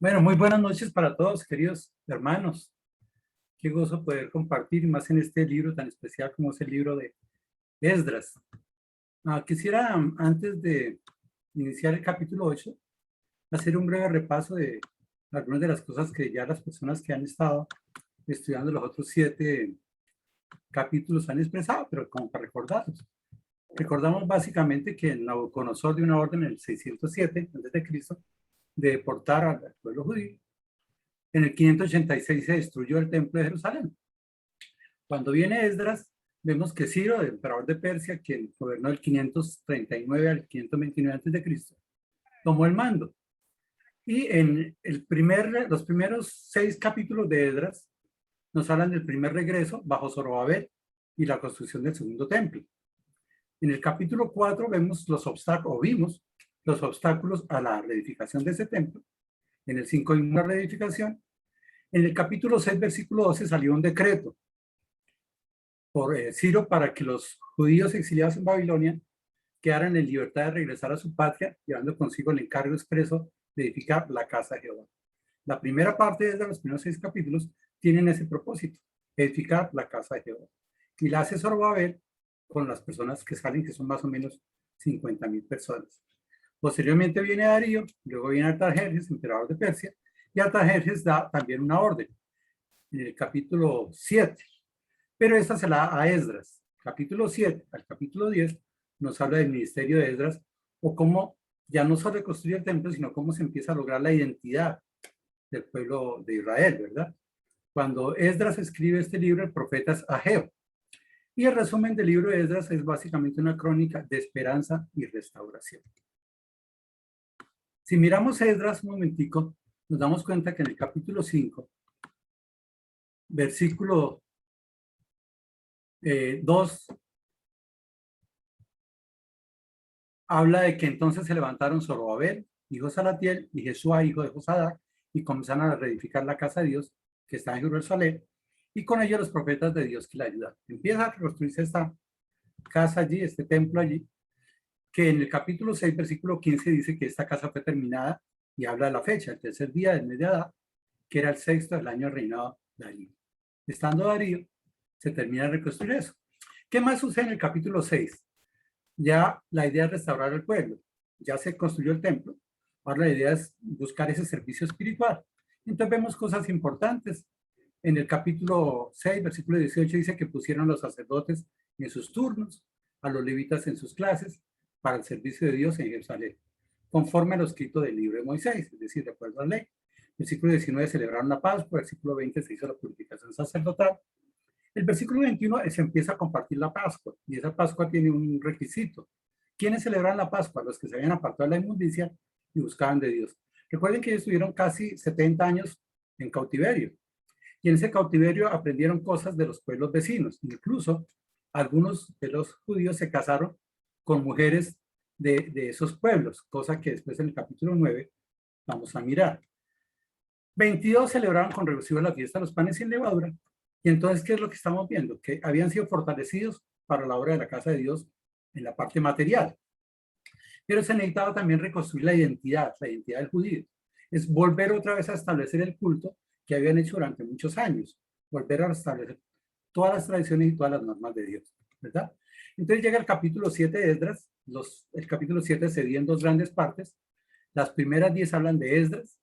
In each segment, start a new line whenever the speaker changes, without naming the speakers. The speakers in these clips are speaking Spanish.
Bueno, muy buenas noches para todos, queridos hermanos. Qué gozo poder compartir más en este libro tan especial como es el libro de Esdras. Quisiera, antes de iniciar el capítulo 8, hacer un breve repaso de algunas de las cosas que ya las personas que han estado estudiando los otros 7 capítulos han expresado, pero como para recordarlos. Recordamos básicamente que Nabucodonosor dio una orden en el 607 a.C. de deportar al pueblo judío. En el 586 se destruyó el templo de Jerusalén. Cuando viene Esdras, vemos que Ciro, el emperador de Persia, quien gobernó del 539 al 529 a.C., tomó el mando. Y en los primeros 6 capítulos de Esdras nos hablan del primer regreso bajo Zorobabel y la construcción del segundo templo. En el capítulo 4 vimos los obstáculos a la reedificación de ese templo. En el 5 vimos la reedificación. En el capítulo 6, versículo 12, salió un decreto por Ciro para que los judíos exiliados en Babilonia quedaran en libertad de regresar a su patria, llevando consigo el encargo expreso de edificar la casa de Jehová. La primera parte de los primeros 6 capítulos tienen ese propósito, edificar la casa de Jehová. Y la hace Zorobabel con las personas que salen, que son más o menos 50,000 personas. Posteriormente viene Darío, luego viene Artajerjes, emperador de Persia, y Artajerjes da también una orden en el capítulo 7. Pero esta se la da a Esdras. Capítulo 7 al capítulo 10 nos habla del ministerio de Esdras o cómo ya no se reconstruye el templo, sino cómo se empieza a lograr la identidad del pueblo de Israel, ¿verdad? Cuando Esdras escribe este libro, el profeta es Ageo. Y el resumen del libro de Esdras es básicamente una crónica de esperanza y restauración. Si miramos Esdras un momentico, nos damos cuenta que en el capítulo 5, versículo 2, habla de que entonces se levantaron Zorobabel, hijo de Salatiel, y Jesúa, hijo de Josadac, y comenzaron a reedificar la casa de Dios que está en Jerusalén, y con ellos los profetas de Dios que la ayudan. Empieza a reconstruirse esta casa allí, este templo allí, que en el capítulo 6, versículo 15, dice que esta casa fue terminada y habla de la fecha, el tercer día del mes de Adar, que era el 6º del año reinado de Darío. Estando Darío, se termina de reconstruir eso. ¿Qué más sucede en el capítulo 6? Ya la idea es restaurar el pueblo. Ya se construyó el templo. Ahora la idea es buscar ese servicio espiritual. Entonces vemos cosas importantes. En el capítulo 6, versículo 18, dice que pusieron a los sacerdotes en sus turnos, a los levitas en sus clases, para el servicio de Dios en Jerusalén, conforme a lo escrito del libro de Moisés, es decir, de acuerdo a la ley. Versículo 19, celebraron la Pascua. Versículo 20, se hizo la purificación sacerdotal. El versículo 21 se empieza a compartir la Pascua, y esa Pascua tiene un requisito. ¿Quiénes celebran la Pascua? Los que se habían apartado de la inmundicia y buscaban de Dios. Recuerden que ellos estuvieron casi 70 años en cautiverio, y en ese cautiverio aprendieron cosas de los pueblos vecinos. Incluso algunos de los judíos se casaron con mujeres de esos pueblos, cosa que después en el capítulo 9 vamos a mirar. 22 celebraban con regocijo la fiesta de los panes sin levadura. Y entonces, ¿qué es lo que estamos viendo? Que habían sido fortalecidos para la obra de la casa de Dios en la parte material. Pero se necesitaba también reconstruir la identidad del judío. Es volver otra vez a establecer el culto que habían hecho durante muchos años. Volver a restablecer todas las tradiciones y todas las normas de Dios, ¿verdad? Entonces llega el capítulo 7 de Esdras. El capítulo 7 se divide en 2 grandes partes. Las primeras 10 hablan de Esdras.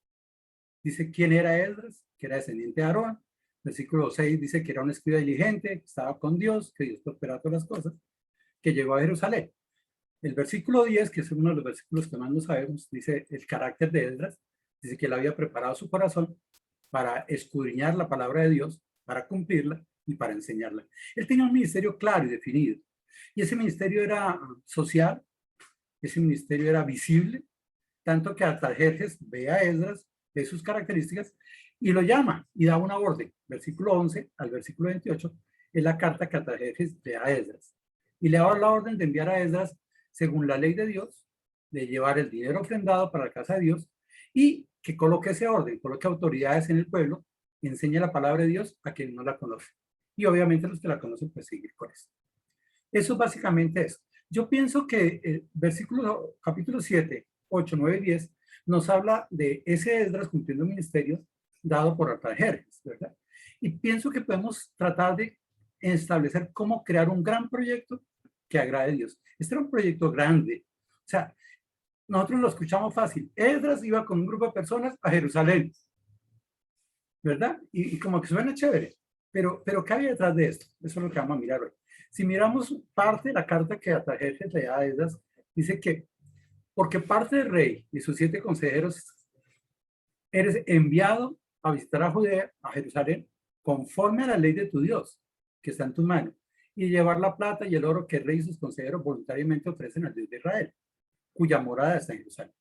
Dice quién era Esdras, que era descendiente de Aarón. Versículo 6 dice que era un escriba diligente, que estaba con Dios, que Dios prosperaba todas las cosas, que llegó a Jerusalén. El versículo 10, que es uno de los versículos que más no sabemos, dice el carácter de Esdras, dice que él había preparado su corazón para escudriñar la palabra de Dios, para cumplirla y para enseñarla. Él tenía un ministerio claro y definido. Y ese ministerio era social, ese ministerio era visible, tanto que Artajerjes ve a Esdras, ve sus características y lo llama y da una orden. Versículo 11 al versículo 28 es la carta que Artajerjes le da a Esdras. Y le da la orden de enviar a Esdras, según la ley de Dios, de llevar el dinero ofrendado para la casa de Dios y que coloque ese orden, coloque autoridades en el pueblo, y enseñe la palabra de Dios a quien no la conoce. Y obviamente los que la conocen, pues seguir con eso. Eso es básicamente eso. Yo pienso que el capítulo 7, 8, 9 y 10 nos habla de ese Esdras cumpliendo un ministerio dado por Artajerjes, ¿verdad? Y pienso que podemos tratar de establecer cómo crear un gran proyecto que agrade a Dios. Este era un proyecto grande. O sea, nosotros lo escuchamos fácil. Esdras iba con un grupo de personas a Jerusalén, ¿verdad? Y como que suena chévere. Pero ¿qué había detrás de esto? Eso es lo que vamos a mirar hoy. Si miramos parte de la carta que Artajerjes le da a Esdras, dice que porque parte del rey y sus 7 consejeros eres enviado a visitar a Judea, a Jerusalén, conforme a la ley de tu Dios, que está en tus manos, y llevar la plata y el oro que el rey y sus consejeros voluntariamente ofrecen al Dios de Israel, cuya morada está en Jerusalén.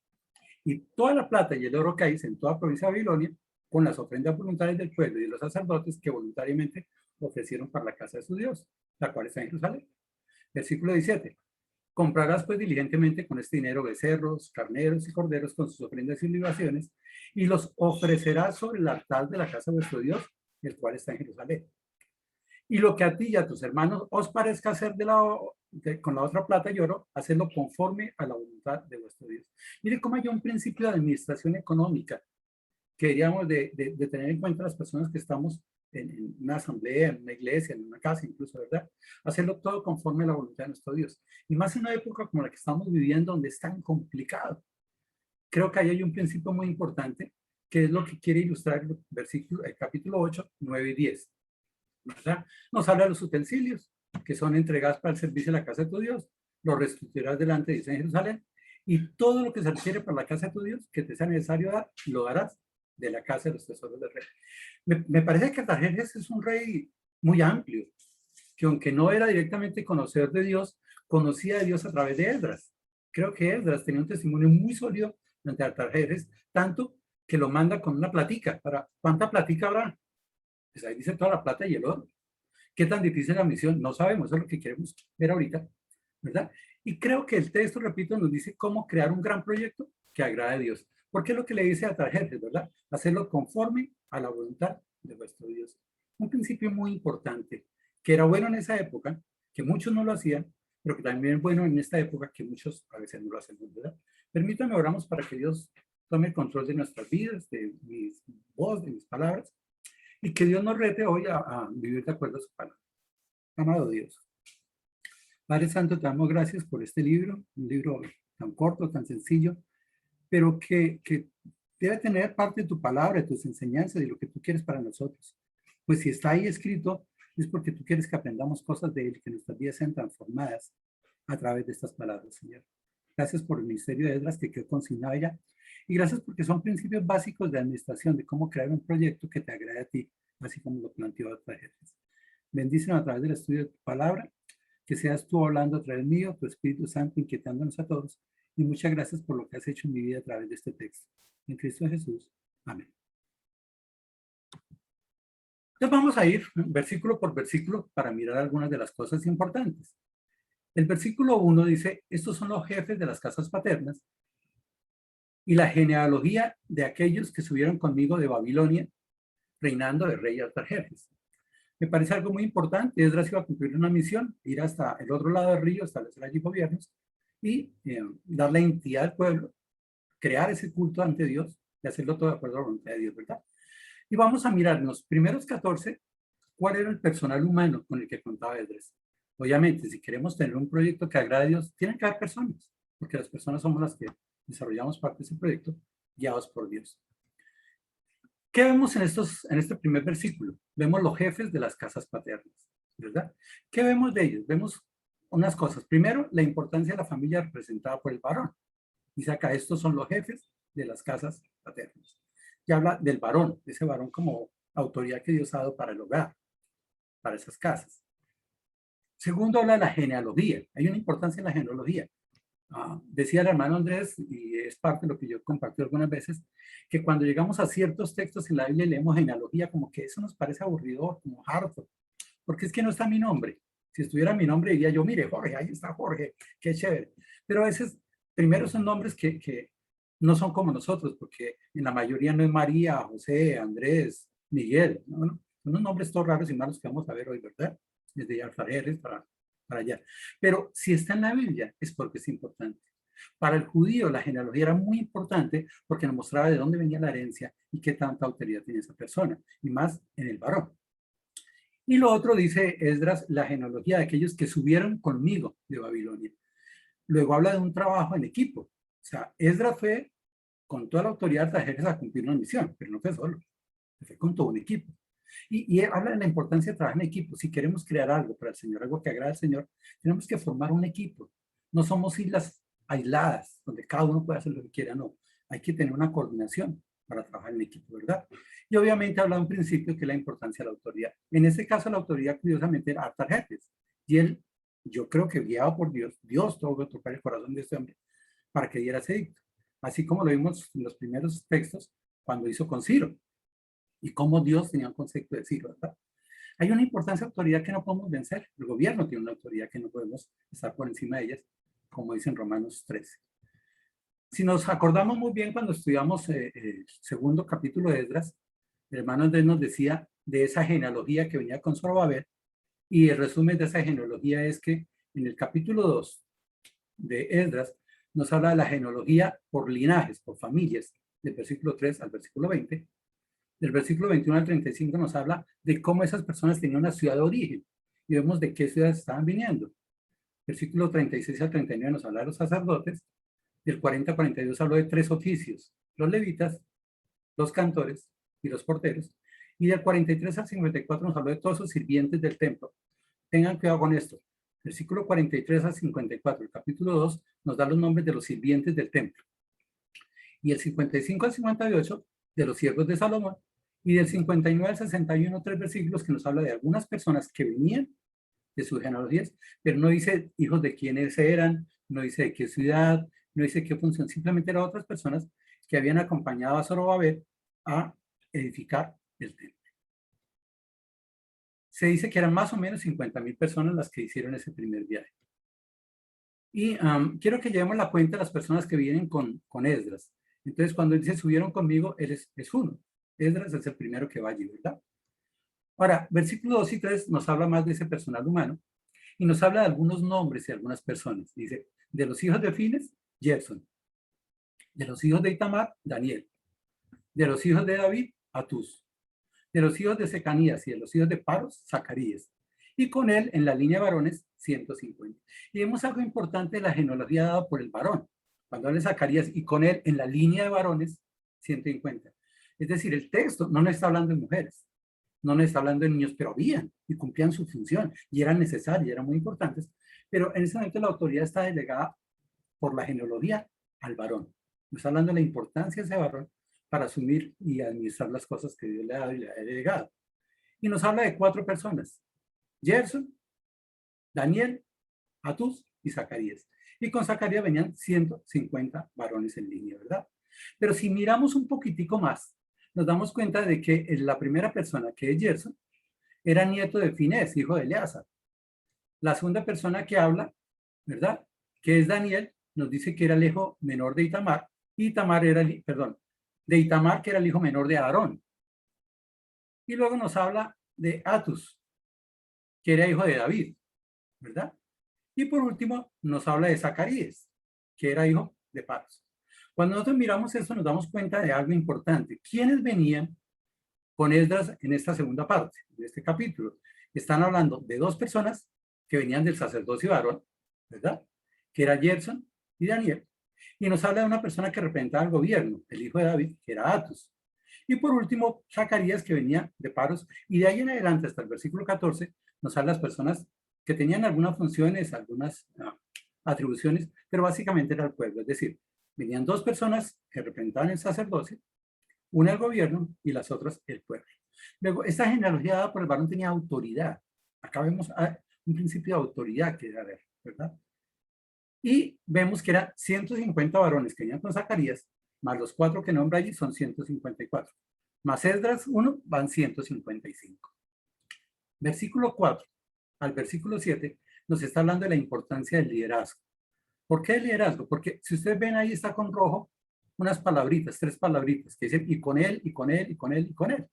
Y toda la plata y el oro que hay en toda provincia de Babilonia, con las ofrendas voluntarias del pueblo y de los sacerdotes que voluntariamente ofrecieron para la casa de su Dios, la cual está en Jerusalén. Versículo 17. Comprarás pues diligentemente con este dinero becerros, carneros y corderos con sus ofrendas y libaciones, y los ofrecerás sobre el altar de la casa de vuestro Dios, el cual está en Jerusalén. Y lo que a ti y a tus hermanos os parezca hacer con la otra plata y oro, hacedlo conforme a la voluntad de vuestro Dios. Mire cómo hay un principio de administración económica que deberíamos de tener en cuenta las personas que estamos en una asamblea, en una iglesia, en una casa incluso, ¿verdad? Hacerlo todo conforme a la voluntad de nuestro Dios. Y más en una época como la que estamos viviendo, donde es tan complicado. Creo que ahí hay un principio muy importante, que es lo que quiere ilustrar el capítulo 8, 9 y 10. ¿Verdad? Nos habla de los utensilios, que son entregados para el servicio de la casa de tu Dios. Los restituirás delante de Dios en Jerusalén. Y todo lo que se requiere para la casa de tu Dios, que te sea necesario dar, lo darás de la casa de los tesoros del rey. Me parece que Artajerjes es un rey muy amplio, que aunque no era directamente conocedor de Dios, conocía a Dios a través de Esdras. Creo que Esdras tenía un testimonio muy sólido ante Artajerjes, tanto que lo manda con una platica. ¿Cuánta platica habrá? Pues ahí dice toda la plata y el oro. ¿Qué tan difícil es la misión? No sabemos, eso es lo que queremos ver ahorita, ¿verdad? Y creo que el texto, repito, nos dice cómo crear un gran proyecto que agrade a Dios. Porque es lo que le dice a Artajerjes, ¿verdad? Hacerlo conforme a la voluntad de vuestro Dios. Un principio muy importante, que era bueno en esa época, que muchos no lo hacían, pero que también es bueno en esta época, que muchos a veces no lo hacemos, ¿verdad? Permítanme, oramos para que Dios tome el control de nuestras vidas, de mis voz, de mis palabras, y que Dios nos rete hoy a vivir de acuerdo a su palabra. Amado Dios, Padre Santo, te damos gracias por este libro, un libro tan corto, tan sencillo, pero que debe tener parte de tu palabra, de tus enseñanzas, de lo que tú quieres para nosotros. Pues si está ahí escrito, es porque tú quieres que aprendamos cosas de él, que nuestras vidas sean transformadas a través de estas palabras, Señor. Gracias por el ministerio de Esdras que quedó consignado ya. Y gracias porque son principios básicos de administración, de cómo crear un proyecto que te agrade a ti, así como lo planteó Artajerjes. Bendícenos a través del estudio de tu palabra, que seas tú hablando a través mío, tu Espíritu Santo inquietándonos a todos. Y muchas gracias por lo que has hecho en mi vida a través de este texto. En Cristo Jesús. Amén. Entonces vamos a ir versículo por versículo para mirar algunas de las cosas importantes. El versículo 1 dice, estos son los jefes de las casas paternas y la genealogía de aquellos que subieron conmigo de Babilonia, reinando de rey Artajerjes. Me parece algo muy importante. Esdras iba a cumplir una misión, ir hasta el otro lado del río, establecer allí gobiernos y dar la identidad al pueblo, crear ese culto ante Dios y hacerlo todo de acuerdo a la voluntad de Dios, ¿verdad? Y vamos a mirar en los primeros 14 cuál era el personal humano con el que contaba Esdras. Obviamente, si queremos tener un proyecto que agrade a Dios, tienen que haber personas, porque las personas somos las que desarrollamos parte de ese proyecto, guiados por Dios. ¿Qué vemos en este primer versículo? Vemos los jefes de las casas paternas, ¿verdad? ¿Qué vemos de ellos? Vemos unas cosas. Primero, la importancia de la familia representada por el varón. Dice acá, estos son los jefes de las casas paternas. Y habla del varón, ese varón como autoridad que Dios ha dado para el hogar, para esas casas. Segundo, habla de la genealogía. Hay una importancia en la genealogía. Decía el hermano Andrés, y es parte de lo que yo compartí algunas veces, que cuando llegamos a ciertos textos en la Biblia y leemos genealogía, como que eso nos parece aburrido, como harto, porque es que no está mi nombre. Si estuviera mi nombre, diría yo, mire, Jorge, ahí está Jorge, qué chévere. Pero a veces, primero son nombres que no son como nosotros, porque en la mayoría no es María, José, Andrés, Miguel, ¿no? Son unos nombres todos raros y malos que vamos a ver hoy, ¿verdad? Desde Alfareres para allá. Pero si está en la Biblia es porque es importante. Para el judío la genealogía era muy importante porque nos mostraba de dónde venía la herencia y qué tanta autoridad tenía esa persona, y más en el varón. Y lo otro dice Esdras, la genealogía de aquellos que subieron conmigo de Babilonia. Luego habla de un trabajo en equipo. O sea, Esdras fue con toda la autoridad a cumplir una misión, pero no fue solo, fue con todo un equipo. Y habla de la importancia de trabajar en equipo. Si queremos crear algo para el Señor, algo que agrade al Señor, tenemos que formar un equipo. No somos islas aisladas, donde cada uno puede hacer lo que quiera, no. Hay que tener una coordinación para trabajar en equipo, ¿verdad? Y obviamente habla de un principio que es la importancia de la autoridad. En este caso, la autoridad, curiosamente, era Artajerjes. Y él, yo creo que guiado por Dios, Dios tuvo que tocar el corazón de este hombre para que diera ese dicto. Así como lo vimos en los primeros textos cuando hizo con Ciro y cómo Dios tenía un concepto de Ciro, ¿verdad? Hay una importancia de autoridad que no podemos vencer. El gobierno tiene una autoridad que no podemos estar por encima de ellas, como dice en Romanos 13. Si nos acordamos muy bien cuando estudiamos el segundo capítulo de Esdras, el hermano Andrés nos decía de esa genealogía que venía con Zorobabel, y el resumen de esa genealogía es que en el capítulo 2 de Esdras nos habla de la genealogía por linajes, por familias, del versículo 3 al versículo 20. Del versículo 21 al 35 nos habla de cómo esas personas tenían una ciudad de origen y vemos de qué ciudades estaban viniendo. Versículo 36 al 39 nos habla de los sacerdotes. Del 40 al 42 habló de 3 oficios: los levitas, los cantores y los porteros. Y del 43 al 54 nos habló de todos los sirvientes del templo. Tengan cuidado con esto. Versículo 43 al 54, el capítulo 2, nos da los nombres de los sirvientes del templo. Y el 55 al 58, de los siervos de Salomón. Y del 59 al 61, 3 versículos que nos habla de algunas personas que venían de sus genealogías, pero no dice hijos de quiénes eran, no dice de qué ciudad, no dice qué función, simplemente eran otras personas que habían acompañado a Zorobabel a edificar el templo. Se dice que eran más o menos 50,000 personas las que hicieron ese primer viaje. Y quiero que llevemos la cuenta de las personas que vienen con Esdras. Entonces, cuando dice subieron conmigo, él es uno. Esdras es el primero que va allí, ¿verdad? Ahora, versículos 2 y 3 nos habla más de ese personal humano y nos habla de algunos nombres de algunas personas. Dice, de los hijos de Fines, Gerson. De los hijos de Itamar, Daniel. De los hijos de David, Atús. De los hijos de Secanías y de los hijos de Paros, Zacarías. Y con él, en la línea de varones, 150. Y vemos algo importante de la genealogía dada por el varón. Cuando habla de Zacarías y con él, en la línea de varones, 150. Es decir, el texto no nos está hablando de mujeres, no nos está hablando de niños, pero habían y cumplían su función y eran necesarias, eran muy importantes. Pero en ese momento la autoridad está delegada por la genealogía al varón. Nos está hablando de la importancia de ese varón para asumir y administrar las cosas que Dios le ha dado y le ha delegado. Y nos habla de 4 personas: Gerson, Daniel, Atús y Zacarías. Y con Zacarías venían 150 varones en línea, ¿verdad? Pero si miramos un poquitico más, nos damos cuenta de que la primera persona, que es Gerson, era nieto de Finés, hijo de Eleazar. La segunda persona que habla, ¿verdad?, que es Daniel, nos dice que era el hijo menor de Itamar, y Itamar era de Itamar, que era el hijo menor de Aarón. Y luego nos habla de Atus, que era hijo de David, ¿verdad? Y por último nos habla de Zacarías, que era hijo de Paros. Cuando nosotros miramos eso nos damos cuenta de algo importante. ¿Quiénes venían con Esdras en esta segunda parte, de este capítulo? Están hablando de 2 personas que venían del sacerdocio varón, ¿verdad?, que era Gerson y Daniel. Y nos habla de una persona que representaba el gobierno, el hijo de David, que era Atus. Y por último, Zacarías, que venía de Paros. Y de ahí en adelante, hasta el versículo 14, nos habla de las personas que tenían algunas funciones, algunas atribuciones, pero básicamente era el pueblo. Es decir, venían 2 personas que representaban el sacerdocio, una el gobierno y las otras el pueblo. Luego, esta genealogía dada por el varón tenía autoridad. Acá vemos un principio de autoridad que era, ¿verdad? Y vemos que eran 150 varones que venían con Zacarías, más los 4 que nombra allí son 154. Más Esdras 1 van 155. Versículo 4 al versículo 7 nos está hablando de la importancia del liderazgo. ¿Por qué el liderazgo? Porque si ustedes ven ahí está con rojo unas palabritas, 3 palabritas que dicen y con él, y con él, y con él, y con él.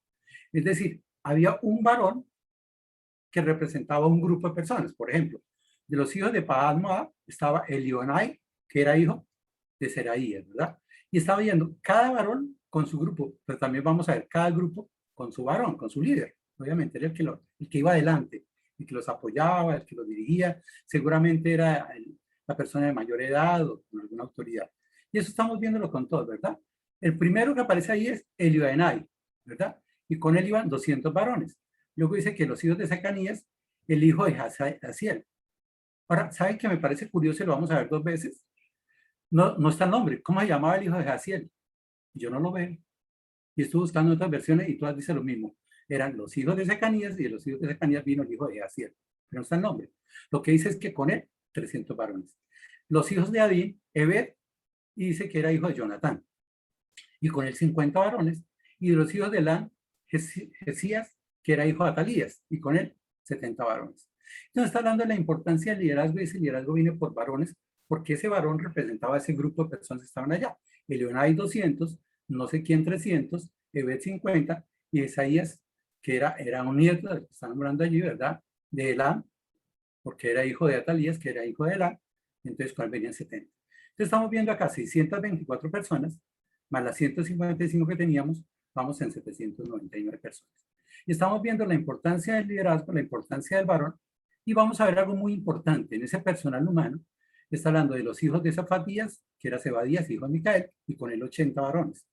Es decir, había un varón que representaba un grupo de personas. Por ejemplo, de los hijos de Pahat Moab estaba Elionai, que era hijo de Seraías, ¿verdad? Y estaba viendo cada varón con su grupo, pero también vamos a ver cada grupo con su varón, con su líder. Obviamente era el que iba adelante, el que los apoyaba, el que los dirigía. Seguramente era la persona de mayor edad o con alguna autoridad. Y eso estamos viéndolo con todos, ¿verdad? El primero que aparece ahí es Elioenai, ¿verdad? Y con él iban 200 varones. Luego dice que los hijos de Zacarías, el hijo de Jaziel. Ahora, ¿saben qué me parece curioso y lo vamos a ver dos veces? No, no está el nombre. ¿Cómo se llamaba el hijo de Jaziel? Yo no lo veo. Y estuve buscando otras versiones y todas dicen lo mismo. Eran los hijos de Zacarías y de los hijos de Zacarías vino el hijo de Jaziel. Pero no está el nombre. Lo que dice es que con él, 300 varones. Los hijos de Adín, Ebed, y dice que era hijo de Jonatán. Y con él 50 varones. Y de los hijos de Elán, Jesías, que era hijo de Atalías. Y con él 70 varones. Entonces está hablando de la importancia del liderazgo y ese liderazgo viene por varones porque ese varón representaba a ese grupo de personas que estaban allá. Elionai 200, no sé quién 300, Ebed 50 y Isaías, que era un nieto del que están hablando allí, ¿verdad? De Elán, porque era hijo de Atalías, que era hijo de Elán, entonces con él venían 70. Entonces estamos viendo acá 624 personas, más las 155 que teníamos, vamos en 799 personas. Y estamos viendo la importancia del liderazgo, la importancia del varón, y vamos a ver algo muy importante en ese personal humano. Está hablando de los hijos de Zafatías, que era Zebadías, hijo de Micael, y con él 80 varones.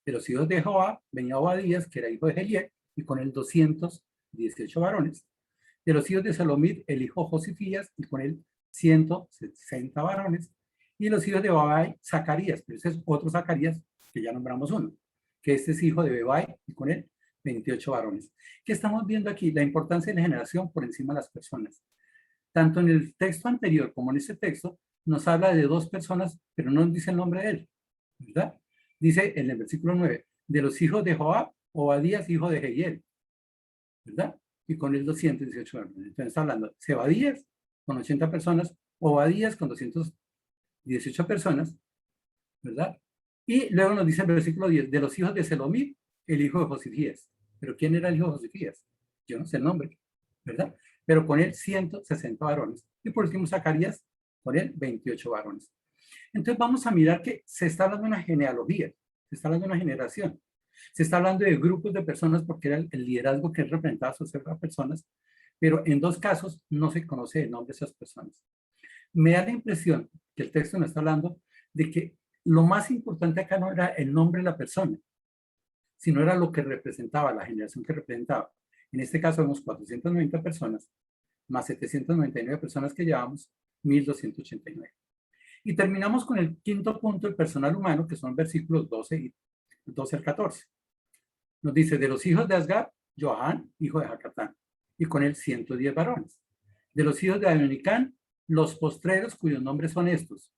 De los hijos de Joab, venía Obadías, que era hijo de Geliel, y con él 218 varones. De los hijos de Salomit, el hijo Josifías, y con él 160 varones. Y los hijos de Babai, Zacarías, pero ese es otro Zacarías, que ya nombramos uno, que este es hijo de Bebai, y con él 28 varones. ¿Qué estamos viendo aquí? La importancia de la generación por encima de las personas. Tanto en el texto anterior como en este texto, nos habla de dos personas, pero no nos dice el nombre de él, ¿verdad? Dice en el versículo 9, de los hijos de Joab, Obadías, hijo de Jehiel, ¿verdad? Y con él 218 varones. Entonces está hablando Zebadías con 80 personas, Obadías con 218 personas, ¿verdad? Y luego nos dice el versículo 10, de los hijos de Selomit, el hijo de Josifías. ¿Pero quién era el hijo de Josifías? Yo no sé el nombre, ¿verdad? Pero con él 160 varones. Y por último Zacarías, con él 28 varones. Entonces vamos a mirar que se está hablando de una genealogía, se está hablando de una generación, se está hablando de grupos de personas porque era el liderazgo que representaba a ciertas personas, pero en dos casos no se conoce el nombre de esas personas. Me da la impresión que el texto nos está hablando de que lo más importante acá no era el nombre de la persona, sino era lo que representaba, la generación que representaba. En este caso vemos 490 personas, más 799 personas que llevamos, 1289. Y terminamos con el quinto punto, el personal humano, que son versículos 12 al 14. Nos dice, de los hijos de Asgad, Johan, hijo de Jacatán, y con él 110 varones. De los hijos de Adonicán, los postreros, cuyos nombres son estos,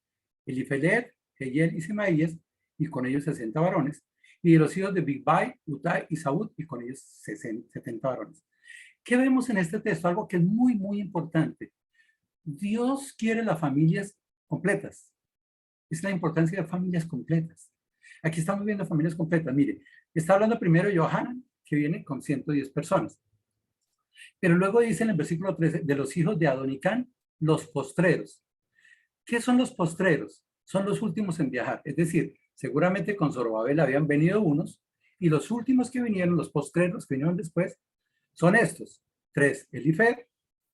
Elifelet, Jehiel y Semaías, y con ellos 60 varones. Y de los hijos de Bigbai, Utai y Saúd, y con ellos 70 varones. ¿Qué vemos en este texto? Algo que es muy, muy importante. Dios quiere las familias completas. Es la importancia de familias completas. Aquí estamos viendo familias completas. Mire, está hablando primero Johanan, que viene con 110 personas. Pero luego dice en el versículo 13, de los hijos de Adonicán, los postreros. ¿Qué son los postreros? Son los últimos en viajar. Es decir, seguramente con Zorobabel habían venido unos, y los últimos que vinieron, los postreros que vinieron después, son estos. 3, Elifer,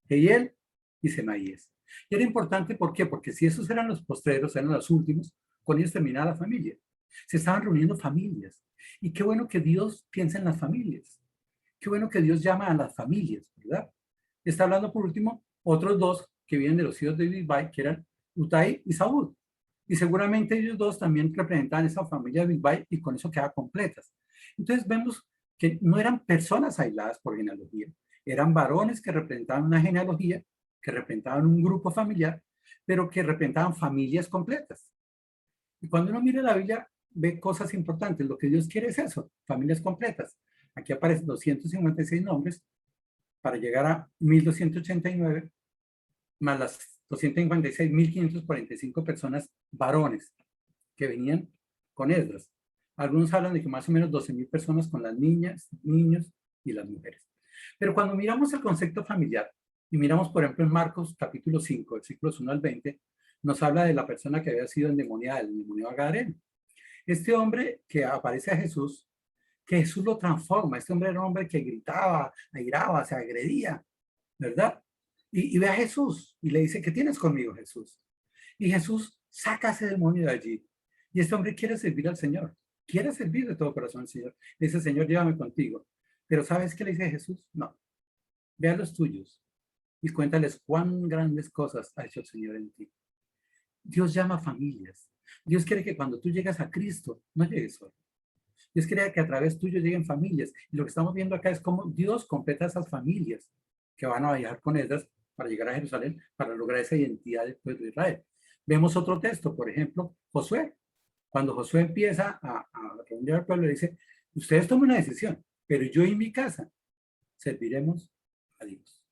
Jehiel y Semaías. Y era importante, ¿por qué? Porque si esos eran los postreros, eran los últimos, con ellos terminaba la familia. Se estaban reuniendo familias. Y qué bueno que Dios piensa en las familias. Qué bueno que Dios llama a las familias, ¿verdad? Está hablando por último otros dos que vienen de los hijos de Bilbai, que eran Utai y Saúl. Y seguramente ellos dos también representaban esa familia de Bilbai y con eso queda completas. Entonces vemos que no eran personas aisladas por genealogía, eran varones que representaban una genealogía, que representaban un grupo familiar, pero que representaban familias completas. Y cuando uno mira la Biblia, ve cosas importantes. Lo que Dios quiere es eso, familias completas. Aquí aparecen 256 nombres para llegar a 1289, más las 256, 1545 personas varones que venían con Esdras. Algunos hablan de que más o menos 12,000 personas con las niñas, niños y las mujeres. Pero cuando miramos el concepto familiar y miramos, por ejemplo, en Marcos capítulo 5, versículos 1 al 20, nos habla de la persona que había sido endemoniada, el endemoniado gadareno. Este hombre que aparece a Jesús, que Jesús lo transforma. Este hombre era un hombre que gritaba, airaba, se agredía, ¿verdad? Y ve a Jesús y le dice, ¿qué tienes conmigo, Jesús? Y Jesús saca ese demonio de allí. Y este hombre quiere servir al Señor, quiere servir de todo corazón al Señor. Le dice, Señor, llévame contigo. Pero ¿sabes qué le dice Jesús? No, ve a los tuyos y cuéntales cuán grandes cosas ha hecho el Señor en ti. Dios llama a familias. Dios quiere que cuando tú llegas a Cristo, no llegues solo. Dios quiere que a través tuyo lleguen familias. Y lo que estamos viendo acá es cómo Dios completa esas familias que van a viajar con ellas para llegar a Jerusalén, para lograr esa identidad del pueblo de Israel. Vemos otro texto, por ejemplo, Josué. Cuando Josué empieza a reunir al pueblo, le dice, ustedes tomen una decisión, pero yo y mi casa serviremos a Dios.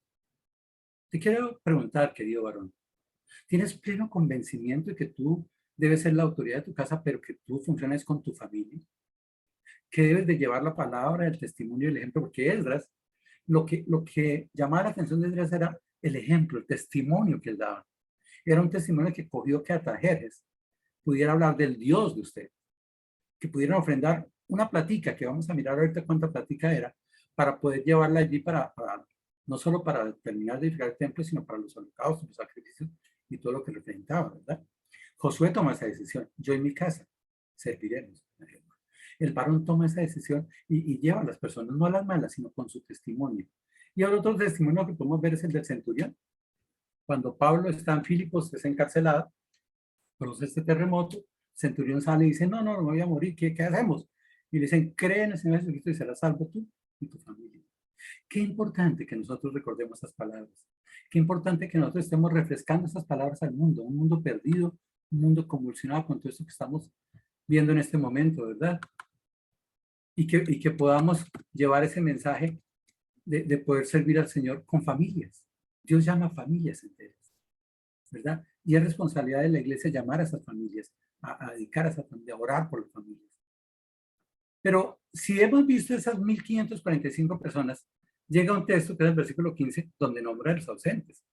Te quiero preguntar, querido varón, ¿tienes pleno convencimiento de que tú debes ser la autoridad de tu casa, pero que tú funciones con tu familia? Que debes de llevar la palabra, el testimonio y el ejemplo, porque Esdras, lo que llamaba la atención de Esdras era el ejemplo, el testimonio que él daba. Era un testimonio que cogió que Artajerjes pudiera hablar del Dios de usted, que pudieran ofrendar una platica, que vamos a mirar ahorita cuánta platica era, para poder llevarla allí para no solo para terminar de edificar el templo, sino para los holocaustos, los sacrificios y todo lo que representaba, ¿verdad? Josué toma esa decisión, yo en mi casa serviremos. El varón toma esa decisión y lleva a las personas, no a las malas, sino con su testimonio. Y el otro testimonio que podemos ver es el del centurión. Cuando Pablo está en Filipos, es encarcelado, produce este terremoto, el centurión sale y dice, no, no, no me voy a morir, ¿qué hacemos? Y le dicen, cree en el Señor Jesucristo y serás salvo tú y tu familia. Qué importante que nosotros recordemos estas palabras. Qué importante que nosotros estemos refrescando estas palabras al mundo, un mundo perdido, un mundo convulsionado con todo esto que estamos viendo en este momento, ¿verdad? Y que podamos llevar ese mensaje de poder servir al Señor con familias. Dios llama a familias enteras, ¿verdad? Y es responsabilidad de la iglesia llamar a esas familias, a dedicar a esas familias, a orar por las familias. Pero si hemos visto esas 1545 personas, llega un texto que es el versículo 15, donde nombra a los ausentes.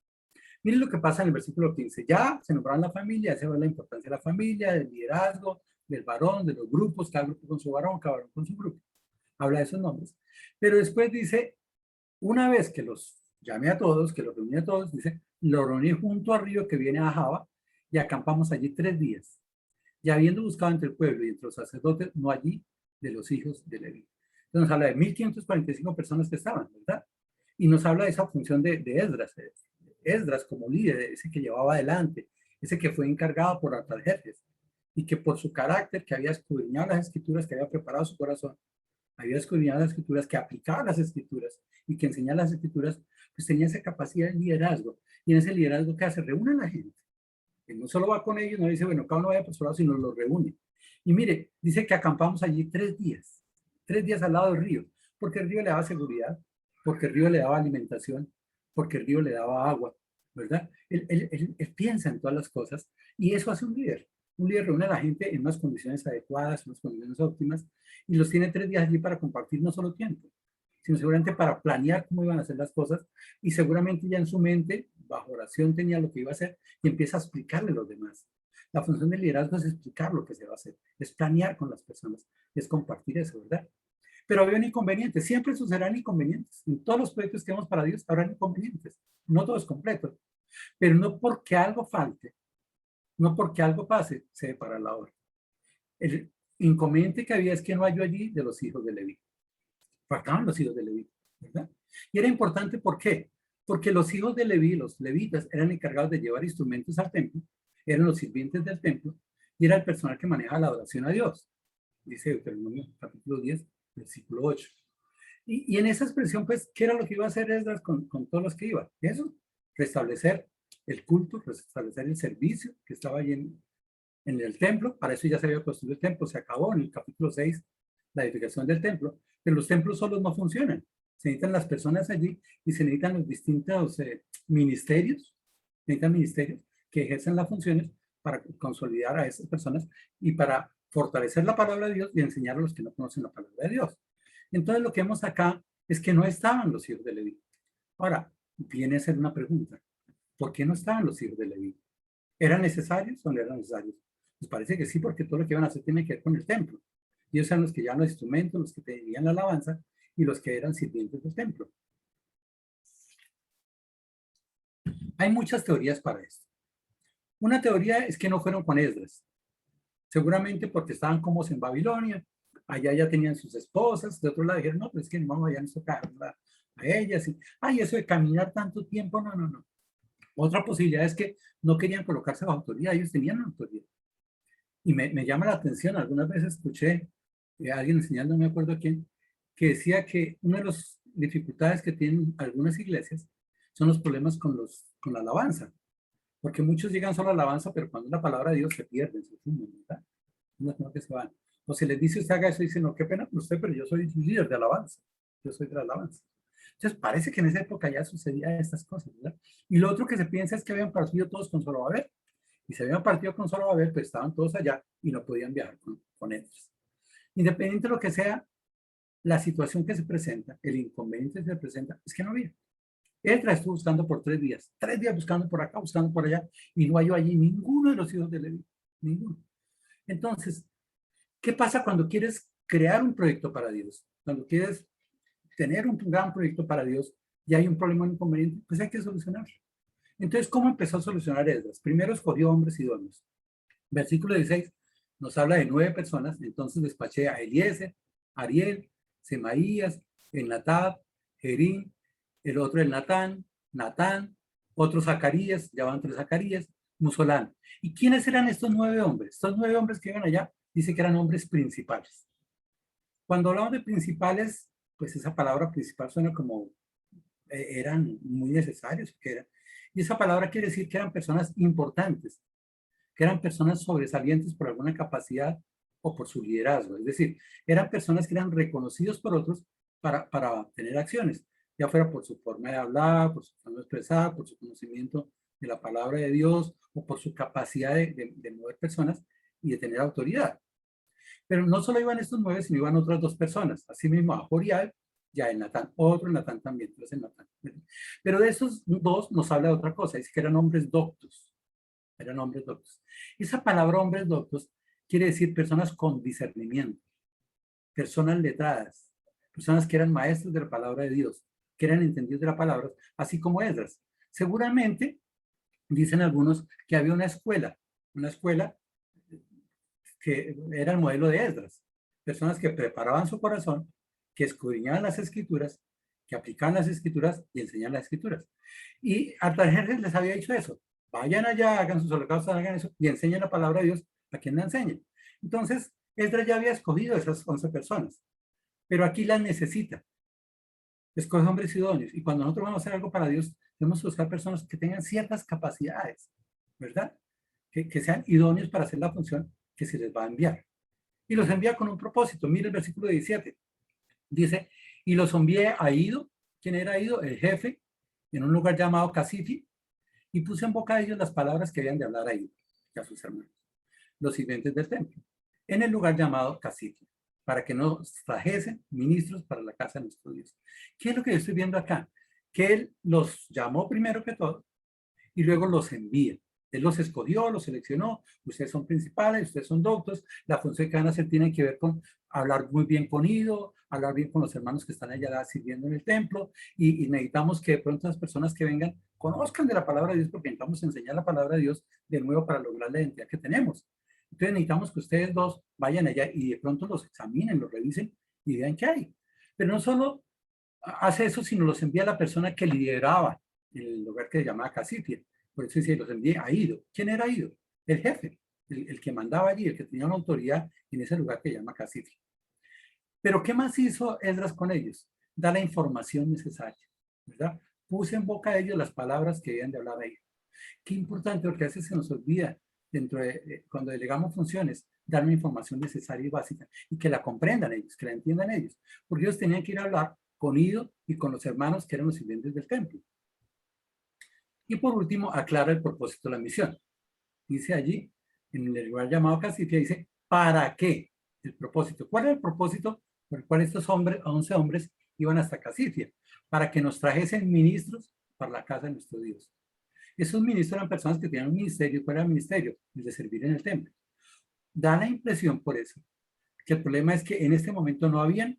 Miren lo que pasa en el versículo 15. Ya se nombraron la familia, se ve la importancia de la familia, del liderazgo, del varón, de los grupos, cada grupo con su varón, cada varón con su grupo. Habla de esos nombres. Pero después dice, una vez que los llamé a todos, que los reuní a todos, dice, lo reuní junto al río que viene a Java y acampamos allí 3 días. Y habiendo buscado entre el pueblo y entre los sacerdotes, no allí de los hijos de Leví. Entonces nos habla de 1545 personas que estaban, ¿verdad? Y nos habla de esa función de Esdras. Esdras como líder, ese que llevaba adelante, ese que fue encargado por Artajerjes y que por su carácter, que había escudriñado las escrituras, que había preparado su corazón, había escudriñado las escrituras, que aplicaba las escrituras y que enseñaba las escrituras, pues tenía esa capacidad de liderazgo. Y en ese liderazgo, ¿qué hace? Reúne a la gente. Él no solo va con ellos, no dice, bueno, cada uno vaya por su lado, sino los reúne. Y mire, dice que acampamos allí 3 días, 3 días al lado del río, porque el río le daba seguridad, porque el río le daba alimentación, porque el río le daba agua, ¿verdad? Él piensa en todas las cosas y eso hace un líder. Un líder reúne a la gente en unas condiciones adecuadas, en unas condiciones óptimas, y los tiene 3 días allí para compartir no solo tiempo, sino seguramente para planear cómo iban a hacer las cosas, y seguramente ya en su mente, bajo oración, tenía lo que iba a hacer y empieza a explicarle a los demás. La función del liderazgo es explicar lo que se va a hacer, es planear con las personas, es compartir eso, ¿verdad? Pero había un inconveniente, siempre sucederán inconvenientes. En todos los proyectos que hemos para Dios habrá inconvenientes, no todo es completo, pero no porque algo falte, no porque algo pase, se depara la obra. El inconveniente que había es que no halló allí de los hijos de Leví. Faltaban los hijos de Leví, ¿verdad? Y era importante, ¿por qué? Porque los hijos de Leví, los levitas, eran encargados de llevar instrumentos al templo, eran los sirvientes del templo y era el personal que maneja la adoración a Dios. Dice Deuteronomio capítulo 10, versículo 8. Y en esa expresión, pues, ¿qué era lo que iba a hacer Esdras con todos los que iban? Eso, restablecer el culto, restablecer el servicio que estaba allí en el templo. Para eso ya se había construido el templo, se acabó en el capítulo 6 la edificación del templo, pero los templos solos no funcionan. Se necesitan las personas allí y se necesitan los distintos ministerios, que ejercen las funciones para consolidar a esas personas y para fortalecer la palabra de Dios y enseñar a los que no conocen la palabra de Dios. Entonces lo que vemos acá es que no estaban los hijos de Leví. Ahora, viene a ser una pregunta. ¿Por qué no estaban los hijos de Leví? ¿Eran necesarios o no eran necesarios? Pues parece que sí, porque todo lo que iban a hacer tiene que ver con el templo. Y ellos eran los que llevaban los instrumentos, los que tenían la alabanza y los que eran sirvientes del templo. Hay muchas teorías para esto. Una teoría es que no fueron con Esdras, seguramente porque estaban como en Babilonia, allá ya tenían sus esposas, de otro lado dijeron, no, pues es que no vamos allá a tocar a ellas, y, ay, eso de caminar tanto tiempo, no, no, no. Otra posibilidad es que no querían colocarse bajo autoridad, ellos tenían autoridad. Y me llama la atención, algunas veces escuché a alguien enseñando, no me acuerdo quién, que decía que una de las dificultades que tienen algunas iglesias son los problemas con la alabanza. Porque muchos llegan solo a la alabanza, pero cuando es la palabra de Dios se pierden, se funden, ¿verdad? No que se van. O se les dice usted haga eso y dice, no, qué pena por usted, pero yo soy líder de alabanza. Yo soy de la alabanza. Entonces parece que en esa época ya sucedía estas cosas, ¿verdad? Y lo otro que se piensa es que habían partido todos con Zorobabel. Y se habían partido con Zorobabel, pues estaban todos allá y no podían viajar con ellos. Independiente de lo que sea, la situación que se presenta, el inconveniente que se presenta, es que no había. Esdras estuvo buscando por 3 días buscando por acá, buscando por allá, y no halló allí ninguno de los hijos de Leví, ninguno. Entonces, ¿qué pasa cuando quieres crear un proyecto para Dios? Cuando quieres tener un gran proyecto para Dios y hay un problema, un inconveniente, pues hay que solucionarlo. Entonces, ¿cómo empezó a solucionar Esdras? Primero escogió hombres idóneos. Versículo 16 nos habla de 9 personas, entonces despaché a Eliezer, Ariel, Semaías, Elnatab, Jerín, el otro el Natán, otro Zacarías, ya van 3 Zacarías, Musolán. ¿Y quiénes eran estos 9 hombres? Estos 9 hombres que iban allá, dice que eran hombres principales. Cuando hablamos de principales, pues esa palabra principal suena como eran muy necesarios. Y esa palabra quiere decir que eran personas importantes, que eran personas sobresalientes por alguna capacidad o por su liderazgo. Es decir, eran personas que eran reconocidos por otros para tener acciones, ya fuera por su forma de hablar, por su forma de expresar, por su conocimiento de la palabra de Dios o por su capacidad de mover personas y de tener autoridad. Pero no solo iban estos 9, sino iban otras 2 personas. Asimismo, a Jorial, ya el Natán, otro Natán también, entonces el Natán. Pero de esos 2 nos habla de otra cosa, dice que eran hombres doctos. Eran hombres doctos. Esa palabra hombres doctos quiere decir personas con discernimiento, personas letradas, personas que eran maestros de la palabra de Dios, que eran entendidos de la palabra, así como Esdras. Seguramente, dicen algunos, que había una escuela que era el modelo de Esdras, personas que preparaban su corazón, que escudriñaban las escrituras, que aplicaban las escrituras y enseñaban las escrituras. Y Artajerjes les había dicho eso, vayan allá, hagan sus holocaustos, hagan eso y enseñen la palabra de Dios a quien la enseñe. Entonces, Esdras ya había escogido esas 11 personas, pero aquí las necesita. Escoge hombres idóneos. Y cuando nosotros vamos a hacer algo para Dios, tenemos que buscar personas que tengan ciertas capacidades, ¿verdad? Que sean idóneos para hacer la función que se les va a enviar. Y los envía con un propósito. Mire el versículo 17. Dice, y los envié a Ido. ¿Quién era Ido? El jefe, en un lugar llamado Casifi, y puse en boca de ellos las palabras que habían de hablar a Ido y a sus hermanos, los sirvientes del templo, en el lugar llamado Casifi, para que nos trajesen ministros para la casa de nuestro Dios. ¿Qué es lo que yo estoy viendo acá? Que él los llamó primero que todo y luego los envía. Él los escogió, los seleccionó, ustedes son principales, ustedes son doctos, la función que van a hacer tiene que ver con hablar muy bien con Ido, hablar bien con los hermanos que están allá sirviendo en el templo, y necesitamos que de pronto las personas que vengan conozcan de la palabra de Dios, porque necesitamos enseñar la palabra de Dios de nuevo para lograr la identidad que tenemos. Entonces necesitamos que ustedes 2 vayan allá y de pronto los examinen, los revisen y vean qué hay. Pero no solo hace eso, sino los envía a la persona que lideraba el lugar que se llamaba Casitia. Por eso dice, los envié a Ido. ¿Quién era Ido? El jefe, el que mandaba allí, el que tenía una autoridad en ese lugar que se llama Casitia. Pero ¿qué más hizo Esdras con ellos? Da la información necesaria, ¿verdad? Puse en boca de ellos las palabras que debían de hablar ahí. Qué importante, porque a veces se nos olvida, cuando delegamos funciones, dar una información necesaria y básica, y que la comprendan ellos, que la entiendan ellos. Porque ellos tenían que ir a hablar con Ido y con los hermanos que eran los sirvientes del templo. Y por último, aclara el propósito de la misión. Dice allí, en el lugar llamado Casifia, dice, ¿para qué? El propósito. ¿Cuál era el propósito por el cual estos 11 hombres iban hasta Casifia? Para que nos trajesen ministros para la casa de nuestro Dios. Esos ministros eran personas que tenían un ministerio. ¿Cuál era el ministerio? El de servir en el templo. Da la impresión por eso que el problema es que en este momento no habían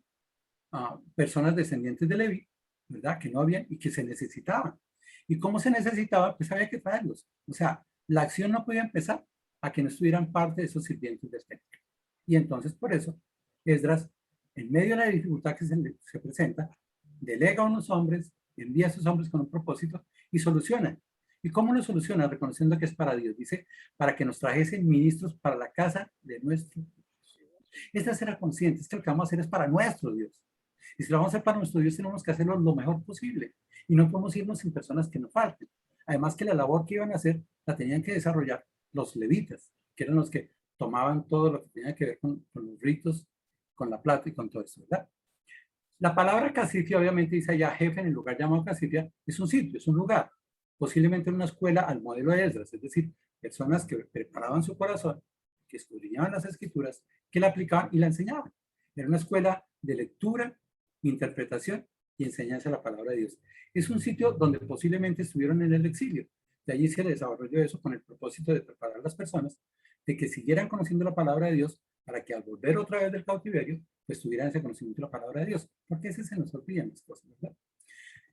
personas descendientes de Leví, ¿verdad? Que no habían y que se necesitaban. ¿Y cómo se necesitaba? Pues había que traerlos. O sea, la acción no podía empezar a que no estuvieran parte de esos sirvientes del templo. Y entonces por eso Esdras, en medio de la dificultad que se presenta, delega a unos hombres, envía a esos hombres con un propósito y soluciona. ¿Y cómo lo soluciona? Reconociendo que es para Dios. Dice, para que nos trajesen ministros para la casa de nuestro Dios. Esta será consciente, es que lo que vamos a hacer es para nuestro Dios. Y si lo vamos a hacer para nuestro Dios, tenemos que hacerlo lo mejor posible. Y no podemos irnos sin personas que nos falten. Además que la labor que iban a hacer la tenían que desarrollar los levitas, que eran los que tomaban todo lo que tenía que ver con los ritos, con la plata y con todo eso, ¿verdad? La palabra casifia, obviamente dice allá jefe en el lugar llamado casifia, es un sitio, es un lugar, posiblemente una escuela al modelo de Esdras, es decir, personas que preparaban su corazón, que escudriñaban las escrituras, que la aplicaban y la enseñaban. Era una escuela de lectura, interpretación y enseñanza de la palabra de Dios. Es un sitio donde posiblemente estuvieron en el exilio. De allí se desarrolló eso con el propósito de preparar a las personas de que siguieran conociendo la palabra de Dios para que al volver otra vez del cautiverio, pues tuvieran ese conocimiento de la palabra de Dios. Porque ese se nos olvidan las cosas, ¿verdad?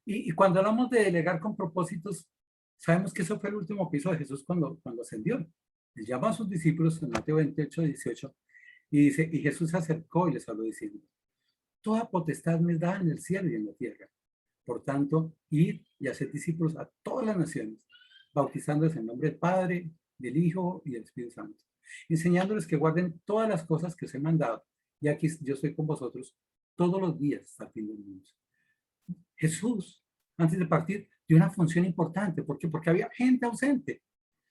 Y cuando hablamos de delegar con propósitos, sabemos que eso fue el último que hizo Jesús cuando ascendió. Él llama a sus discípulos en Mateo 28, 18 y dice, y Jesús se acercó y les habló diciendo, toda potestad me da en el cielo y en la tierra. Por tanto, id y haced discípulos a todas las naciones, bautizándoles en nombre del Padre, del Hijo y del Espíritu Santo, enseñándoles que guarden todas las cosas que os he mandado, y aquí yo estoy con vosotros todos los días hasta el fin del mundo. Jesús, antes de partir, dio una función importante. ¿Por qué? Porque había gente ausente,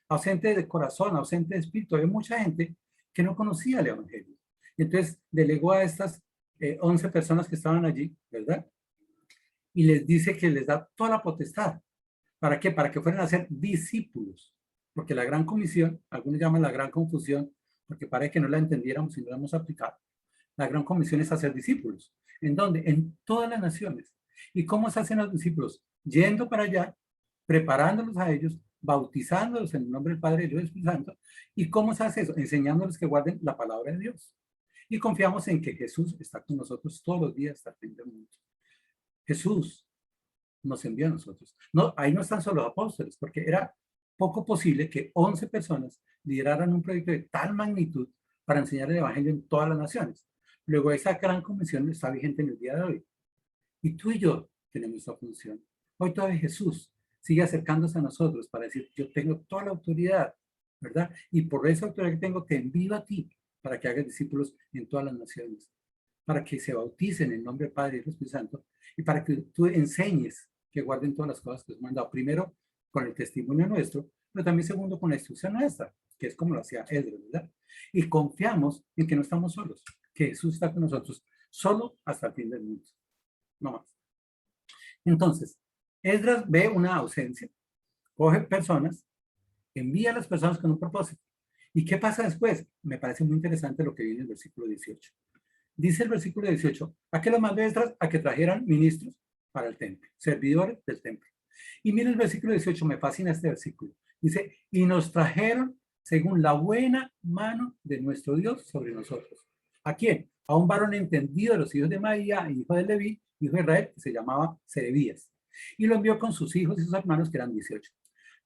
ausente de corazón, ausente de espíritu. Había mucha gente que no conocía el Evangelio. Y entonces delegó a estas 11 personas que estaban allí, ¿verdad? Y les dice que les da toda la potestad. ¿Para qué? Para que fueran a ser discípulos. Porque la gran comisión, algunos llaman la gran confusión, porque parece que no la entendiéramos y no la hemos aplicado. La gran comisión es hacer discípulos. ¿En dónde? En todas las naciones. ¿Y cómo se hacen los discípulos? Yendo para allá, preparándolos a ellos, bautizándolos en el nombre del Padre y del Espíritu Santo. ¿Y cómo se hace eso? Enseñándoles que guarden la palabra de Dios. Y confiamos en que Jesús está con nosotros todos los días hasta el fin del mundo. Jesús nos envió a nosotros. No, ahí no están solo los apóstoles, porque era poco posible que 11 personas lideraran un proyecto de tal magnitud para enseñar el Evangelio en todas las naciones. Luego, esa gran comisión está vigente en el día de hoy. Y tú y yo tenemos esa función. Hoy todavía Jesús sigue acercándose a nosotros para decir, yo tengo toda la autoridad, ¿verdad? Y por esa autoridad que tengo, te envío a ti para que hagas discípulos en todas las naciones, para que se bauticen en el nombre del Padre y del Espíritu Santo, y para que tú enseñes que guarden todas las cosas que os he mandado. Primero, con el testimonio nuestro, pero también segundo, con la instrucción nuestra, que es como lo hacía Esdras, ¿verdad? Y confiamos en que no estamos solos, que Jesús está con nosotros, solo hasta el fin del mundo. No más. Entonces, Esdras ve una ausencia, coge personas, envía a las personas con un propósito. ¿Y qué pasa después? Me parece muy interesante lo que viene en el versículo 18. Dice el versículo 18, ¿a qué los mandó Esdras? A que trajeran ministros para el templo, servidores del templo. Y mira el versículo 18, me fascina este versículo. Dice, y nos trajeron según la buena mano de nuestro Dios sobre nosotros. ¿A quién? A un varón entendido de los hijos de María, hijo de Leví, hijo de Israel, que se llamaba Serebías. Y lo envió con sus hijos y sus hermanos, que eran 18.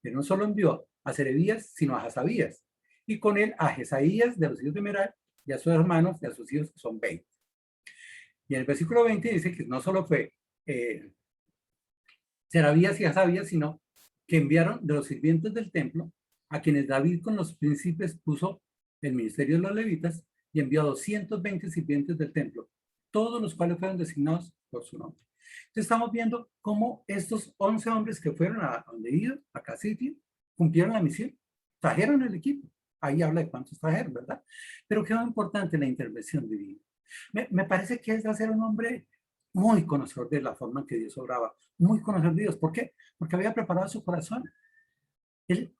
Pero no solo envió a Serebías, sino a Hasabías. Y con él a Jesaías de los hijos de Meral, y a sus hermanos y a sus hijos, que son 20. Y en el versículo 20 dice que no solo fue Serabías y Hasabías, sino que enviaron de los sirvientes del templo, a quienes David con los príncipes puso el ministerio de los levitas, y envió a 220 sirvientes del templo, todos los cuales fueron designados por su nombre. Entonces estamos viendo cómo estos 11 hombres que fueron a donde iban, a Casifia, cumplieron la misión, trajeron el equipo. Ahí habla de cuántos trajeron, ¿verdad? Pero qué importante la intervención divina. Me parece que Esdras era un hombre muy conocedor de la forma en que Dios obraba, muy conocedor de Dios. ¿Por qué? Porque había preparado su corazón. Él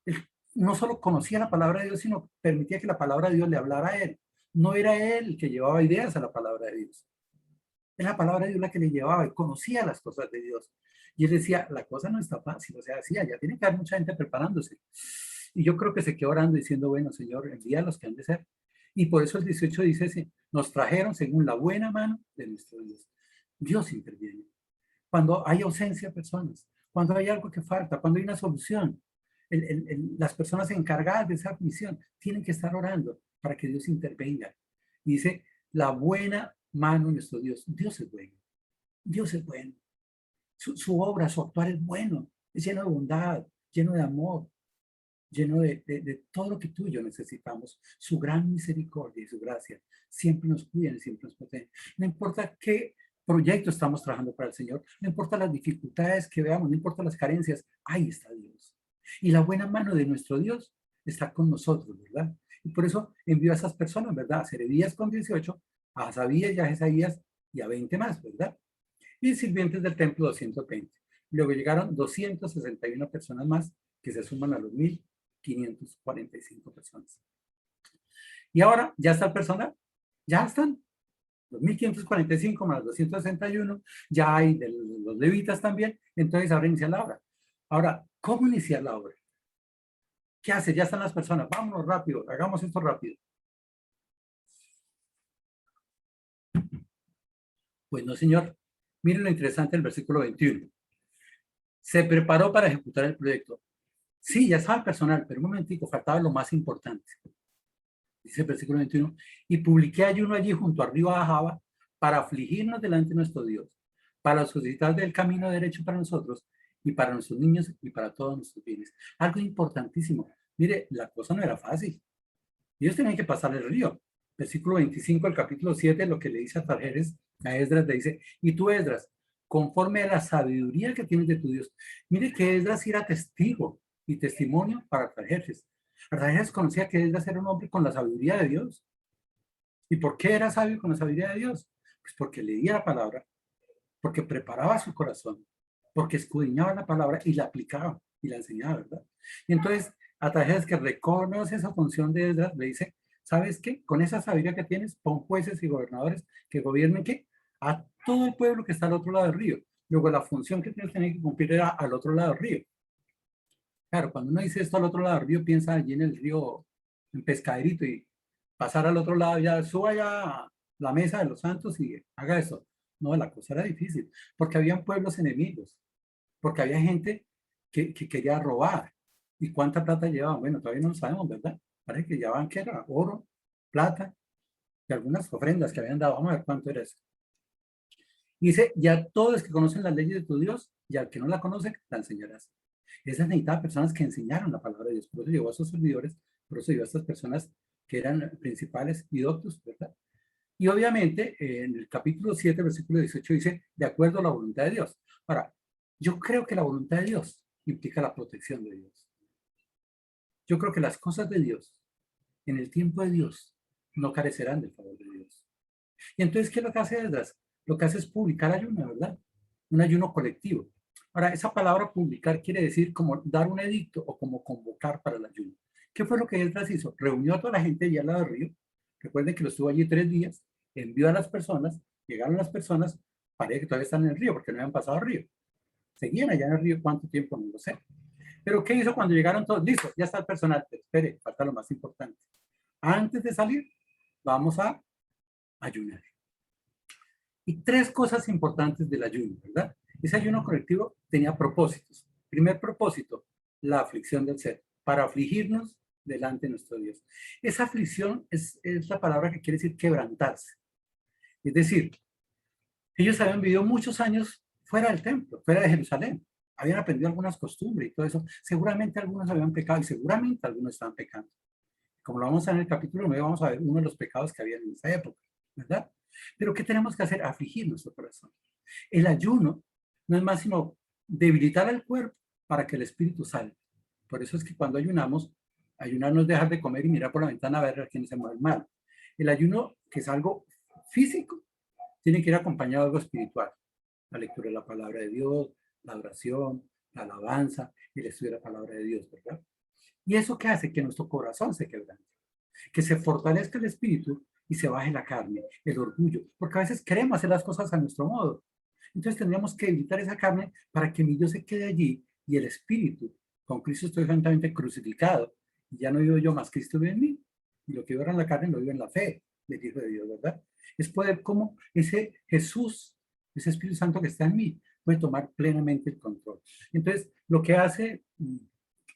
no solo conocía la palabra de Dios, sino permitía que la palabra de Dios le hablara a él. No era él el que llevaba ideas a la palabra de Dios. Es la palabra de Dios la que le llevaba y conocía las cosas de Dios. Y él decía, la cosa no está fácil, o sea, sí, allá tiene que haber mucha gente preparándose. Y yo creo que se quedó orando diciendo, bueno, Señor, envía a los que han de ser. Y por eso el 18 dice, sí, nos trajeron según la buena mano de nuestro Dios. Dios interviene. Cuando hay ausencia de personas, cuando hay algo que falta, cuando hay una solución, las personas encargadas de esa misión tienen que estar orando para que Dios intervenga. Y dice, la buena mano de nuestro Dios. Dios es bueno. Dios es bueno. Su obra, su actuar es bueno. Es lleno de bondad, lleno de amor, lleno de todo lo que tú y yo necesitamos. Su gran misericordia y su gracia siempre nos cuidan, siempre nos protegen. No importa qué proyecto estamos trabajando para el Señor, no importa las dificultades que veamos, no importa las carencias, ahí está Dios. Y la buena mano de nuestro Dios está con nosotros, ¿verdad? Y por eso envió a esas personas, ¿verdad? A Serebías con 18, a Hasabías y a Jesaías y a 20 más, ¿verdad? Y sirvientes del templo 220. Luego llegaron 261 personas más que se suman a los 1,545 personas. Y ahora ya está el personal, ya están los 1,545 más 261, ya hay de los levitas también, entonces ahora inicia la obra. Ahora, ¿cómo iniciar la obra? ¿Qué hace? Ya están las personas, vámonos rápido, hagamos esto rápido. Pues no, señor. Miren lo interesante del versículo 21. Se preparó para ejecutar el proyecto. Sí, ya estaba el personal, pero un momentico, faltaba lo más importante. Dice el versículo 21, y publiqué ayuno allí junto al río Ahava para afligirnos delante de nuestro Dios, para solicitar del camino derecho para nosotros y para nuestros niños y para todos nuestros bienes. Algo importantísimo. Mire, la cosa no era fácil. Ellos tenían que pasar el río. Versículo 25 del capítulo 7, lo que le dice a Tarjeres, a Esdras, le dice, y tú, Esdras, conforme a la sabiduría que tienes de tu Dios. Mire que Esdras era testigo y testimonio para Tarjeres. Artajerjes conocía que Esdras era un hombre con la sabiduría de Dios. ¿Y por qué era sabio con la sabiduría de Dios? Pues porque leía la palabra, porque preparaba su corazón, porque escudriñaba la palabra y la aplicaba y la enseñaba, ¿verdad? Y entonces, Artajerjes, que reconoce esa función de Esdras, le dice, ¿sabes qué? Con esa sabiduría que tienes, pon jueces y gobernadores que gobiernen, ¿qué? A todo el pueblo que está al otro lado del río. Luego, la función que tenía que cumplir era al otro lado del río. Claro, cuando uno dice esto al otro lado del río, piensa allí en el río, en Pescaderito, y pasar al otro lado, ya suba ya a la mesa de los santos y haga eso. No, la cosa era difícil, porque habían pueblos enemigos, porque había gente que quería robar. ¿Y cuánta plata llevaban? Bueno, todavía no lo sabemos, ¿verdad? Parece que llevaban, ¿qué era? Oro, plata y algunas ofrendas que habían dado. Vamos a ver cuánto era eso. Y dice, ya todos los que conocen las leyes de tu Dios, y al que no la conoce, la enseñarás. Esas necesitaban personas que enseñaran la palabra de Dios. Por eso llegó a esos servidores, por eso llegó a estas personas que eran principales y doctos, ¿verdad? Y obviamente, en el capítulo 7, versículo 18, dice, de acuerdo a la voluntad de Dios. Ahora, yo creo que la voluntad de Dios implica la protección de Dios. Yo creo que las cosas de Dios, en el tiempo de Dios, no carecerán del favor de Dios. Y entonces, ¿qué es lo que hace Esdras? Lo que hace es publicar ayuno, ¿verdad? Un ayuno colectivo. Ahora, esa palabra publicar quiere decir como dar un edicto o como convocar para el ayuno. ¿Qué fue lo que Esdras hizo? Reunió a toda la gente allá al lado del río. Recuerden que lo estuvo allí 3 días. Envió a las personas. Llegaron las personas. Parece que todavía están en el río porque no habían pasado el río. Seguían allá en el río. ¿Cuánto tiempo? No lo sé. Pero ¿qué hizo cuando llegaron todos? Listo, ya está el personal. Pero espere, falta lo más importante. Antes de salir, vamos a ayunar. Y 3 cosas importantes del ayuno, ¿verdad? Ese ayuno colectivo tenía propósitos. Primer propósito, la aflicción del ser, para afligirnos delante de nuestro Dios. Esa aflicción es la palabra que quiere decir quebrantarse. Es decir, ellos habían vivido muchos años fuera del templo, fuera de Jerusalén. Habían aprendido algunas costumbres y todo eso. Seguramente algunos habían pecado y seguramente algunos estaban pecando. Como lo vamos a ver en el capítulo 9, vamos a ver uno de los pecados que había en esa época, ¿verdad? Pero ¿qué tenemos que hacer? Afligir nuestro corazón. El ayuno no es más sino debilitar al cuerpo para que el espíritu salga. Por eso es que cuando ayunamos, ayunar no es dejar de comer y mirar por la ventana a ver a quién se mueve mal. El ayuno, que es algo físico, tiene que ir acompañado de algo espiritual. La lectura de la palabra de Dios, la oración, la alabanza, el estudio de la palabra de Dios, ¿verdad? ¿Y eso qué hace? Que nuestro corazón se quebrante, que se fortalezca el espíritu y se baje la carne, el orgullo, porque a veces queremos hacer las cosas a nuestro modo. Entonces tendríamos que evitar esa carne para que mi yo se quede allí y el espíritu, con Cristo estoy juntamente crucificado, y ya no vivo yo más, Cristo vive en mí. Y lo que vivo ahora en la carne lo vivo en la fe del Hijo de Dios, ¿verdad? Es poder como ese Jesús, ese Espíritu Santo que está en mí, puede tomar plenamente el control. Entonces, lo que hace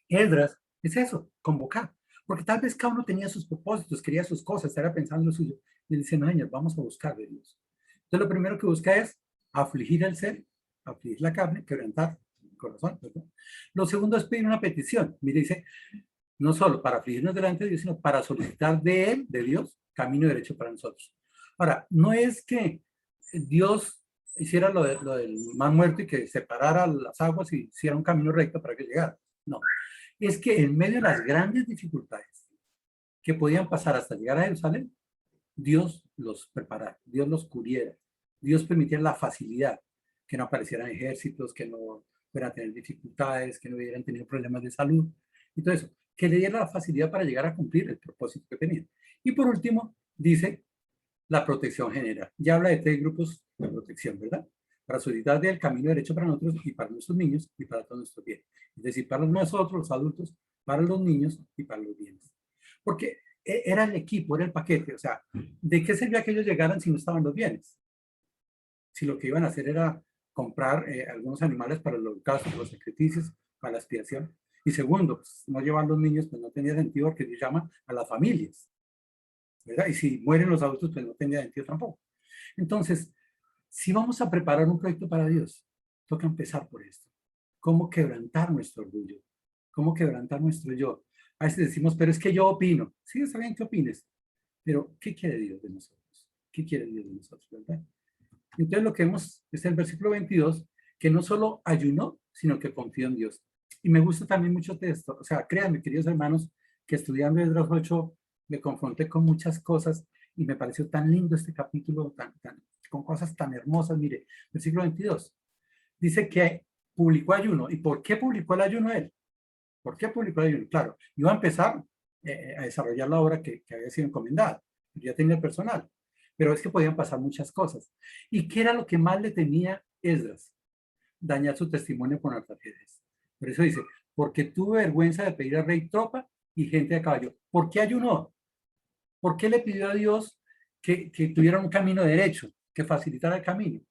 Esdras es eso, convocar. Porque tal vez cada uno tenía sus propósitos, quería sus cosas, estaba pensando en lo suyo. Y dice, no, señor, vamos a buscar de Dios. Entonces, lo primero que busca es afligir al ser, afligir la carne, quebrantar el corazón, ¿verdad? Lo segundo es pedir una petición. Mire, dice, no solo para afligirnos delante de Dios, sino para solicitar de Él, de Dios, camino derecho para nosotros. Ahora, no es que Dios hiciera lo del mar muerto y que separara las aguas y hiciera un camino recto para que llegara. No, es que en medio de las grandes dificultades que podían pasar hasta llegar a Jerusalén, Dios los preparara, Dios los cubriera, Dios permitiera la facilidad, que no aparecieran ejércitos, que no fueran a tener dificultades, que no hubieran tenido problemas de salud, y todo eso, que le diera la facilidad para llegar a cumplir el propósito que tenían. Y por último, dice la protección general. Ya habla de 3 grupos de protección, ¿verdad? Para solicitar del camino derecho para nosotros y para nuestros niños y para todos nuestros bienes. Es decir, para nosotros, los adultos, para los niños y para los bienes. Porque era el equipo, era el paquete. O sea, ¿de qué servía que ellos llegaran si no estaban los bienes? Si lo que iban a hacer era comprar algunos animales para los holocausto, los sacrificios, para la expiación. Y segundo, pues, no llevar los niños, pues no tenía sentido porque ellos llaman a las familias, ¿verdad? Y si mueren los adultos, pues no tenía sentido tampoco. Entonces, si vamos a preparar un proyecto para Dios, toca empezar por esto. ¿Cómo quebrantar nuestro orgullo? ¿Cómo quebrantar nuestro yo? A veces decimos, pero es que yo opino. Sí, está bien que opines, pero ¿qué quiere Dios de nosotros? ¿Qué quiere Dios de nosotros, verdad? Entonces lo que vemos es el versículo 22, que no solo ayunó, sino que confió en Dios. Y me gusta también mucho esto. O sea, créanme, queridos hermanos, que estudiando Esdras 8 me confronté con muchas cosas y me pareció tan lindo este capítulo, con cosas tan hermosas. Mire, versículo 22, dice que publicó ayuno. ¿Y por qué publicó el ayuno él? ¿Por qué publicó el ayuno? Claro, iba a empezar a desarrollar la obra que había sido encomendada. Ya tenía el personal. Pero es que podían pasar muchas cosas. ¿Y qué era lo que más le tenía Esdras? Dañar su testimonio con las tragedias. Por eso dice, porque tuve vergüenza de pedir al rey tropa y gente a caballo. ¿Por qué ayunó? ¿Por qué le pidió a Dios que tuviera un camino derecho, que facilitara el camino?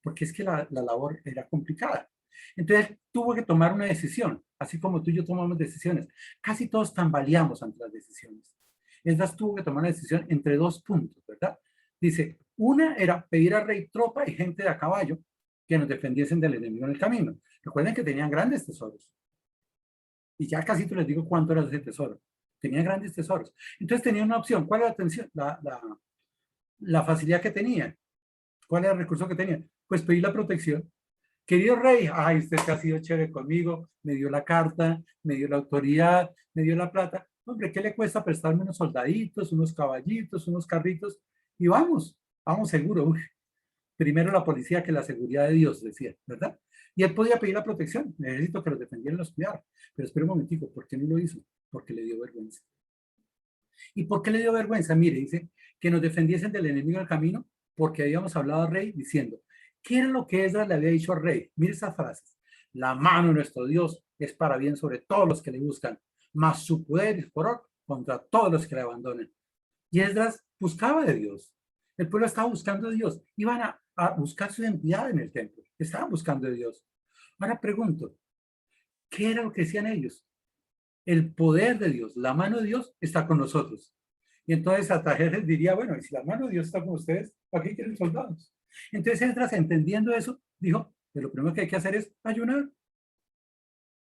Porque es que la labor era complicada. Entonces tuvo que tomar una decisión, así como tú y yo tomamos decisiones. Casi todos tambaleamos ante las decisiones. Esdras tuvo que tomar una decisión entre 2 puntos, ¿verdad? Dice, una era pedir al rey tropa y gente de a caballo que nos defendiesen del enemigo en el camino. Recuerden que tenían grandes tesoros. Y ya casi te les digo cuánto era ese tesoro. Tenían grandes tesoros. Entonces tenía una opción. ¿Cuál era la, atención? La facilidad que tenía? ¿Cuál era el recurso que tenía? Pues pedir la protección. Querido rey, ay, usted que ha sido chévere conmigo, me dio la carta, me dio la autoridad, me dio la plata. Hombre, ¿qué le cuesta prestarme unos soldaditos, unos caballitos, unos carritos? Y vamos, vamos seguro. Uy, primero la policía que la seguridad de Dios, decía, ¿verdad? Y él podía pedir la protección. Necesito que los defendieran y los cuidaran. Pero espera un momentico, ¿por qué no lo hizo? Porque le dio vergüenza. ¿Y por qué le dio vergüenza? Mire, dice, que nos defendiesen del enemigo del camino, porque habíamos hablado al rey diciendo, ¿qué era lo que Esdras le había dicho al rey? Mire esas frases. La mano de nuestro Dios es para bien sobre todos los que le buscan, mas su poder es furor contra todos los que le abandonen. Y Esdras buscaba de Dios. El pueblo estaba buscando de Dios. Iban a buscar su identidad en el templo. Estaban buscando de Dios. Ahora pregunto, ¿qué era lo que decían ellos? El poder de Dios, la mano de Dios está con nosotros. Y entonces Atajer les diría, bueno, y si la mano de Dios está con ustedes, ¿para qué quieren soldados? Entonces Esdras, entendiendo eso, dijo, que lo primero que hay que hacer es ayunar.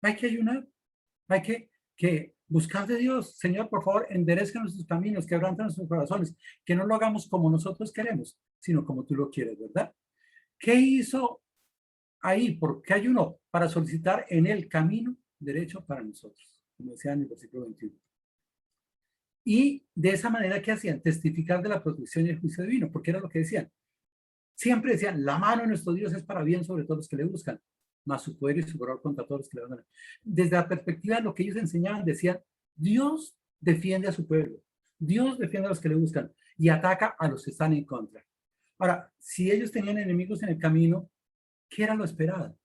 Hay que ayunar. Hay que buscar de Dios. Señor, por favor, enderezca nuestros caminos, quebranta nuestros corazones, que no lo hagamos como nosotros queremos, sino como tú lo quieres, ¿verdad? ¿Qué hizo ahí? ¿Por qué ayunó? Para solicitar en el camino derecho para nosotros, como decía en el versículo 21. Y de esa manera, ¿qué hacían? Testificar de la protección y el juicio divino, porque era lo que decían. Siempre decían, la mano de nuestro Dios es para bien sobre todos los que le buscan, más su poder y su poder contra todos los que le abandonan. Desde la perspectiva de lo que ellos enseñaban, decían, Dios defiende a su pueblo, Dios defiende a los que le buscan y ataca a los que están en contra. Ahora, si ellos tenían enemigos en el camino, ¿Qué era lo esperado?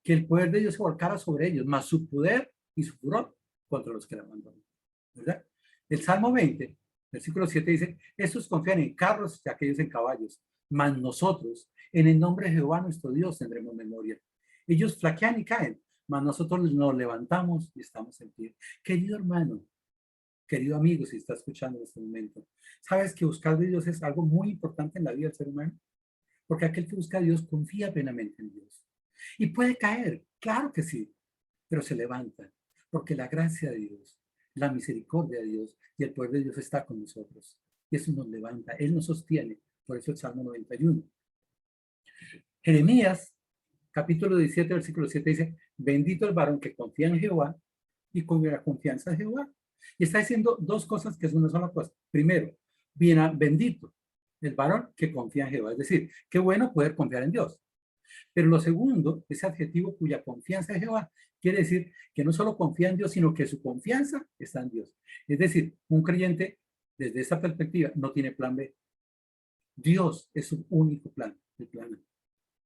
Que el poder de Dios se volcara sobre ellos, más su poder y su furor contra los que la abandonan. ¿Verdad? El Salmo 20, versículo 7 dice, estos confían en carros y aquellos en caballos, mas nosotros, en el nombre de Jehová nuestro Dios, tendremos memoria. Ellos flaquean y caen, mas nosotros nos levantamos y estamos en pie. Querido hermano, querido amigo, si está escuchando en este momento, ¿sabes que buscar de Dios es algo muy importante en la vida del ser humano? Porque aquel que busca a Dios confía plenamente en Dios. Y puede caer, claro que sí, pero se levanta, porque la gracia de Dios, la misericordia de Dios y el poder de Dios está con nosotros. Y eso nos levanta, Él nos sostiene. Por eso el Salmo 91. Jeremías, capítulo 17, versículo 7 dice, bendito el varón que confía en Jehová y con la confianza de Jehová. Y está diciendo dos cosas que es una sola cosa. Primero, bien, bendito el varón que confía en Jehová. Es decir, qué bueno poder confiar en Dios. Pero lo segundo, ese adjetivo cuya confianza en Jehová, quiere decir que no solo confía en Dios, sino que su confianza está en Dios. Es decir, un creyente, desde esta perspectiva, no tiene plan B. Dios es su único plan, el plan A.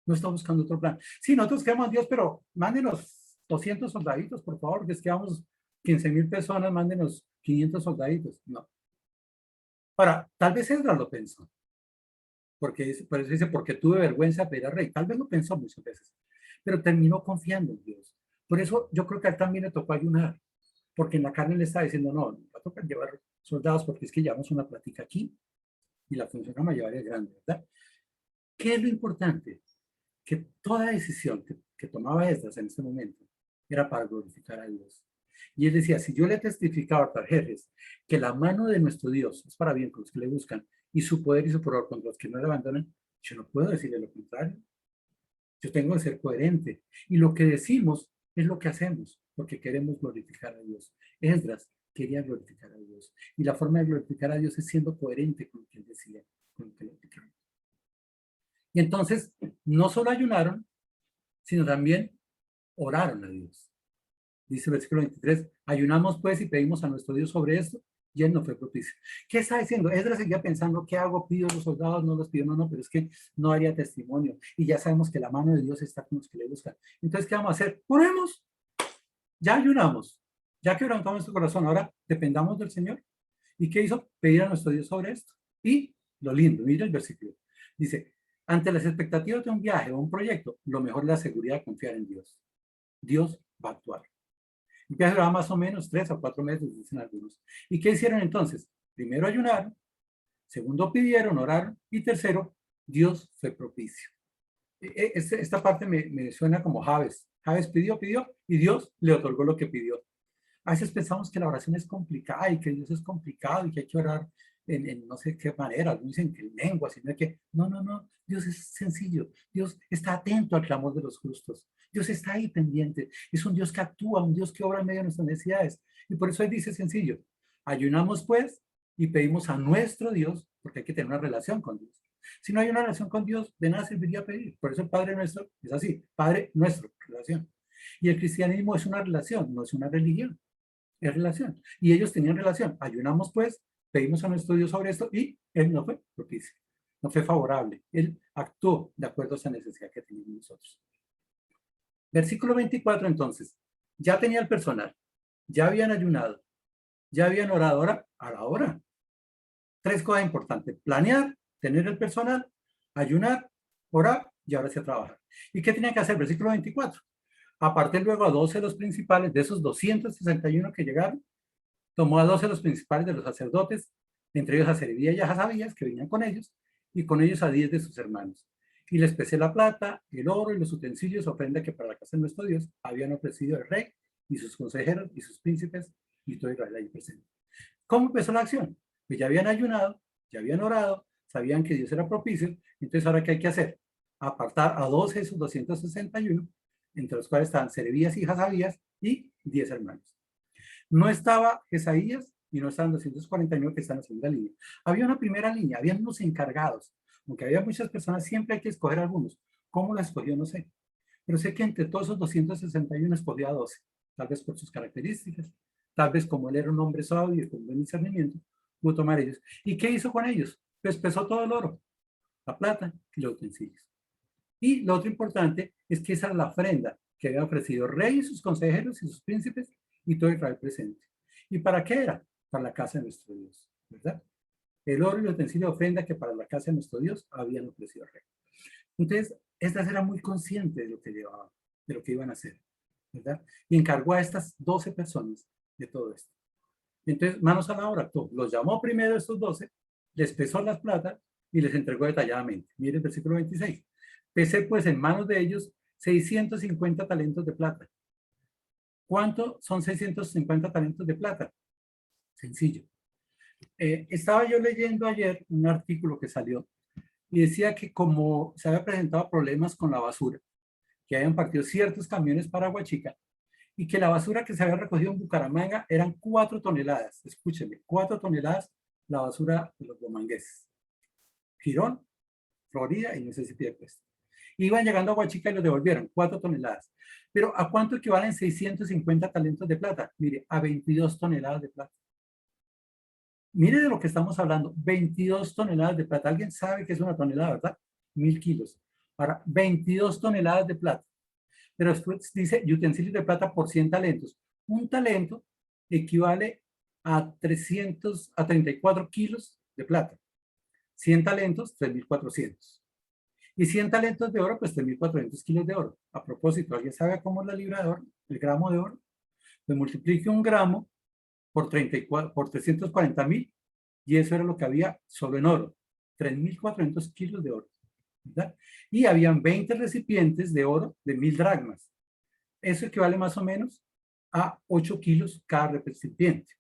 No está buscando otro plan. Sí, nosotros queremos a Dios, pero mándenos 200 soldaditos, por favor, que es que vamos 15,000 personas, mándenos 500 soldaditos. No. Ahora, tal vez Esdras lo pensó. Por eso dice, porque tuve vergüenza de pedir al rey. Tal vez lo pensó muchas veces, pero terminó confiando en Dios. Por eso yo creo que a él también le tocó ayunar, porque en la carne le está diciendo, no, va a tocar llevar soldados porque es que llevamos una plática aquí y la función mayor es grande, ¿verdad? ¿Qué es lo importante? Que toda decisión que tomaba Esdras en este momento era para glorificar a Dios. Y él decía, si yo le testificaba a jefes que la mano de nuestro Dios es para bien con los que le buscan y su poder y su poder contra los que no le abandonan, yo no puedo decirle lo contrario. Yo tengo que ser coherente. Y lo que decimos es lo que hacemos, porque queremos glorificar a Dios. Esdras quería glorificar a Dios. Y la forma de glorificar a Dios es siendo coherente con lo que él decía, con lo que le explicaba. Y entonces, no solo ayunaron, sino también oraron a Dios. Dice el versículo 23, ayunamos pues y pedimos a nuestro Dios sobre esto, y él no fue propicio. ¿Qué está diciendo? Esdras seguía pensando, ¿qué hago? ¿Pido a los soldados? ¿No los pido? No, pero es que no haría testimonio. Y ya sabemos que la mano de Dios está con los que le buscan. Entonces, ¿qué vamos a hacer? Oremos. Ya ayunamos. Ya quebrantamos nuestro corazón. Ahora dependamos del Señor. ¿Y qué hizo? Pedir a nuestro Dios sobre esto. Y lo lindo, mira el versículo. Dice, ante las expectativas de un viaje o un proyecto, lo mejor es la seguridad de confiar en Dios. Dios va a actuar. El viaje duraba más o menos 3 o 4 meses, dicen algunos. ¿Y qué hicieron entonces? Primero ayunaron, segundo pidieron, oraron, y tercero, Dios fue propicio. Esta parte me suena como Javes. Javes pidió, y Dios le otorgó lo que pidió. A veces pensamos que la oración es complicada y que Dios es complicado y que hay que orar en no sé qué manera. Algunos dicen que en lengua, sino que no. Dios es sencillo. Dios está atento al clamor de los justos. Dios está ahí pendiente. Es un Dios que actúa, un Dios que obra en medio de nuestras necesidades. Y por eso él dice sencillo. Ayunamos pues y pedimos a nuestro Dios, porque hay que tener una relación con Dios. Si no hay una relación con Dios, de nada serviría pedir. Por eso el Padre nuestro es así. Padre nuestro, relación. Y el cristianismo es una relación, no es una religión. Es relación. Y ellos tenían relación. Ayunamos pues, pedimos a nuestro Dios sobre esto y él no fue propicio, no fue favorable. Él actuó de acuerdo a esa necesidad que teníamos nosotros. Versículo 24 entonces. Ya tenía el personal, ya habían ayunado, ya habían orado. Ahora. 3 cosas importantes. Planear, tener el personal, ayunar, orar y ahora sí a trabajar. ¿Y qué tenía que hacer? Versículo 24. Aparte luego a 12 de los principales de esos 261 que llegaron, tomó a 12 de los principales de los sacerdotes, entre ellos a Serebías y a Hasabías, que venían con ellos, y con ellos a 10 de sus hermanos. Y les pesé la plata, el oro y los utensilios, ofrenda que para la casa de nuestro Dios habían ofrecido el rey y sus consejeros y sus príncipes y todo Israel ahí presente. ¿Cómo empezó la acción? Pues ya habían ayunado, ya habían orado, sabían que Dios era propicio, entonces ahora ¿qué hay que hacer? Apartar a 12 de esos 261, entre los cuales estaban Serebías y Hasabías y 10 hermanos. No estaba Jesaías y no estaban 249 que están en la segunda línea. Había una primera línea, había unos encargados. Aunque había muchas personas, siempre hay que escoger algunos. ¿Cómo la escogió? No sé. Pero sé que entre todos esos 261 escogió a 12, tal vez por sus características, tal vez como él era un hombre sabio y con buen discernimiento, pudo tomar ellos. ¿Y qué hizo con ellos? Pues pesó todo el oro, la plata y los utensilios. Y lo otro importante es que esa era la ofrenda que habían ofrecido el rey y sus consejeros y sus príncipes y todo Israel presente. ¿Y para qué era? Para la casa de nuestro Dios, ¿verdad? El oro y los utensilios de ofrenda que para la casa de nuestro Dios habían ofrecido el rey. Entonces, estas eran muy conscientes de lo que llevaban, de lo que iban a hacer, ¿verdad? Y encargó a estas 12 personas de todo esto. Entonces, manos a la obra, actuó. Los llamó primero a estos 12, les pesó las plata y les entregó detalladamente. Mire el versículo 26. Pesé pues en manos de ellos 650 talentos de plata. ¿Cuánto son 650 talentos de plata? Sencillo. Estaba yo leyendo ayer un artículo que salió y decía que como se había presentado problemas con la basura, que habían partido ciertos camiones para Huachica y que la basura que se había recogido en Bucaramanga eran 4 toneladas. Escúchenme, 4 toneladas la basura de los bomangueses. Girón, Florida y Mississippi de Puesto. Iban llegando a Huachica y los devolvieron, 4 toneladas. Pero ¿a cuánto equivalen 650 talentos de plata? Mire, a 22 toneladas de plata. Mire de lo que estamos hablando, 22 toneladas de plata. ¿Alguien sabe qué es una tonelada, verdad? 1000 kilos. Para 22 toneladas de plata. Pero después dice utensilios de plata por 100 talentos. Un talento equivale a 34 kilos de plata. 100 talentos, 3.400. Y 100 talentos de oro, pues 3.400 kilos de oro. A propósito, ¿alguien sabe cómo es la libra de oro? El gramo de oro. Me multiplique un gramo por 34, por 340.000 y eso era lo que había solo en oro. 3.400 kilos de oro. ¿Verdad? Y habían 20 recipientes de oro de 1.000 dracmas. Eso equivale más o menos a 8 kilos cada recipiente.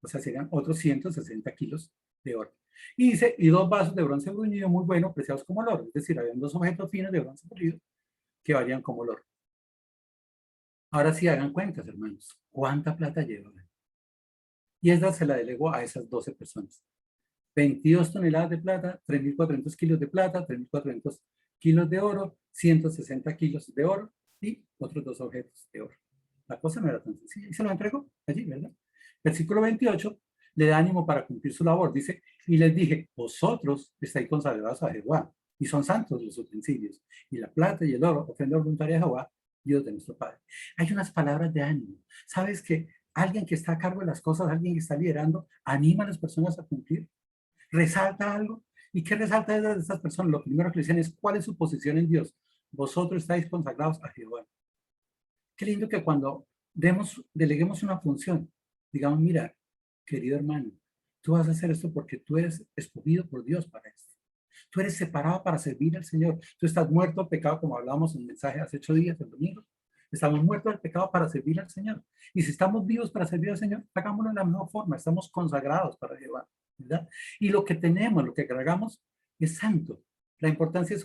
O sea, serían otros 160 kilos de oro. Y dice, y 2 vasos de bronce bruñido muy bueno, preciados como el oro. Es decir, habían 2 objetos finos de bronce pulido que valían como el oro. Ahora sí hagan cuentas, hermanos. ¿Cuánta plata llevan? Y esta se la delegó a esas 12 personas. 22 toneladas de plata, 3.400 kilos de plata, 3.400 kilos de oro, 160 kilos de oro y otros 2 objetos de oro. La cosa no era tan sencilla. Y se lo entregó allí, ¿verdad? Versículo 28 le da ánimo para cumplir su labor. Dice, y les dije, vosotros estáis consagrados a Jehová, y son santos los utensilios, y la plata y el oro, ofrenda voluntaria a Jehová, Dios de nuestro Padre. Hay unas palabras de ánimo. ¿Sabes que alguien que está a cargo de las cosas, alguien que está liderando, anima a las personas a cumplir? ¿Resalta algo? ¿Y qué resalta de estas personas? Lo primero que le dicen es, ¿cuál es su posición en Dios? Vosotros estáis consagrados a Jehová. Qué lindo que cuando deleguemos una función, digamos, mira, querido hermano, tú vas a hacer esto porque tú eres escogido por Dios para esto. Tú eres separado para servir al Señor. Tú estás muerto al pecado, como hablamos en el mensaje hace 8 días, el domingo. Estamos muertos al pecado para servir al Señor. Y si estamos vivos para servir al Señor, hagámoslo de la mejor forma. Estamos consagrados para llevar, ¿verdad? Y lo que tenemos, lo que agregamos, es santo. La importancia de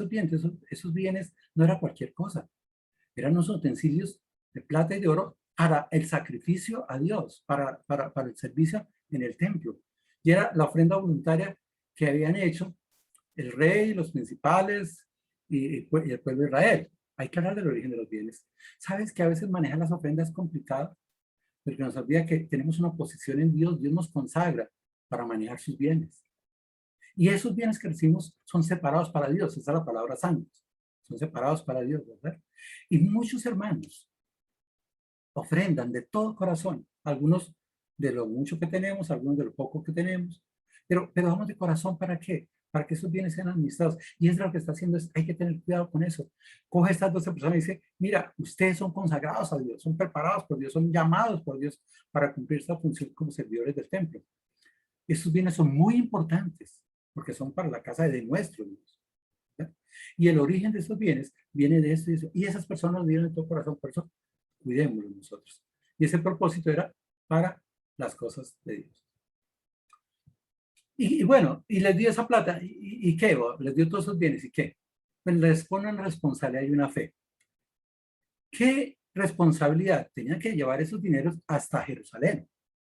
esos bienes no era cualquier cosa. Eran unos utensilios de plata y de oro para el sacrificio a Dios, para el servicio en el templo. Y era la ofrenda voluntaria que habían hecho el rey, los principales y el pueblo de Israel. Hay que hablar del origen de los bienes. ¿Sabes que a veces manejar las ofrendas es complicado? Porque nos olvida que tenemos una posición en Dios. Dios nos consagra para manejar sus bienes. Y esos bienes que recibimos son separados para Dios. Esa es la palabra santos. Son separados para Dios, ¿verdad? Y muchos hermanos ofrendan de todo corazón. Algunos de lo mucho que tenemos, algunos de lo poco que tenemos. Pero vamos de corazón, ¿para qué? Para que esos bienes sean administrados. Y es lo que está haciendo, hay que tener cuidado con eso. Coge estas 12 personas y dice, mira, ustedes son consagrados a Dios, son preparados por Dios, son llamados por Dios para cumplir esta función como servidores del templo. Estos bienes son muy importantes porque son para la casa de nuestro Dios. ¿Verdad? Y el origen de esos bienes viene de esto y eso. Y esas personas lo dieron de todo corazón, por eso cuidémoslo nosotros. Y ese propósito era para las cosas de Dios. Y bueno, y les dio esa plata, ¿y qué? Les dio todos esos bienes, ¿y qué? Pues les ponen responsabilidad y una fe. ¿Qué responsabilidad? Tenían que llevar esos dineros hasta Jerusalén.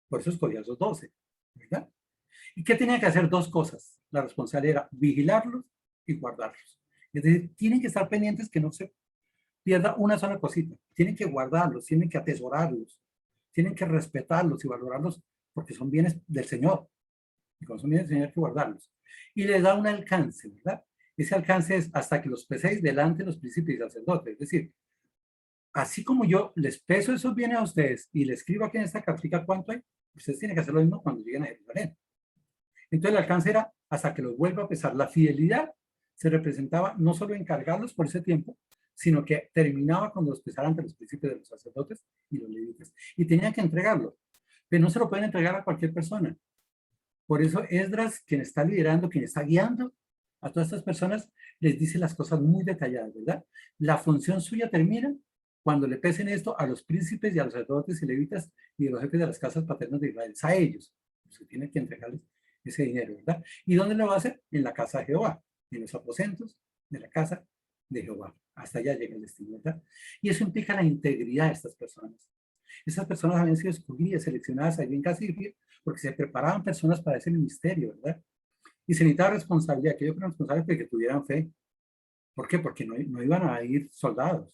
Por eso escogió a esos 12, ¿verdad? ¿Y qué tenían que hacer? 2 cosas. La responsabilidad era vigilarlos y guardarlos. Es decir, tienen que estar pendientes que no se pierda una sola cosita. Tienen que guardarlos, tienen que atesorarlos, tienen que respetarlos y valorarlos porque son bienes del Señor. Y como son bienes del Señor hay que guardarlos. Y les da un alcance, ¿verdad? Ese alcance es hasta que los peséis delante de los príncipes y sacerdotes. Es decir, así como yo les peso esos bienes a ustedes y les escribo aquí en esta cartica cuánto hay, ustedes tienen que hacer lo mismo cuando lleguen a Jerusalén. Entonces el alcance era hasta que los vuelva a pesar. La fidelidad se representaba no solo en cargarlos por ese tiempo, sino que terminaba cuando los pesaran ante los príncipes de los sacerdotes y los levitas. Y tenían que entregarlo, pero no se lo pueden entregar a cualquier persona. Por eso Esdras, quien está liderando, quien está guiando a todas estas personas, les dice las cosas muy detalladas, ¿verdad? La función suya termina cuando le pesen esto a los príncipes y a los sacerdotes y levitas y a los jefes de las casas paternas de Israel. A ellos. Se tiene que entregarles ese dinero, ¿verdad? ¿Y dónde lo va a hacer? En la casa de Jehová, en los aposentos de la casa de Jehová. Hasta allá llega el destino, ¿verdad? Y eso implica la integridad de estas personas. Estas personas habían sido escogidas, seleccionadas ahí en Casirgir, porque se preparaban personas para ese ministerio, ¿verdad? Y se necesitaba responsabilidad, que ellos fueran responsables de que tuvieran fe. ¿Por qué? Porque no iban a ir soldados,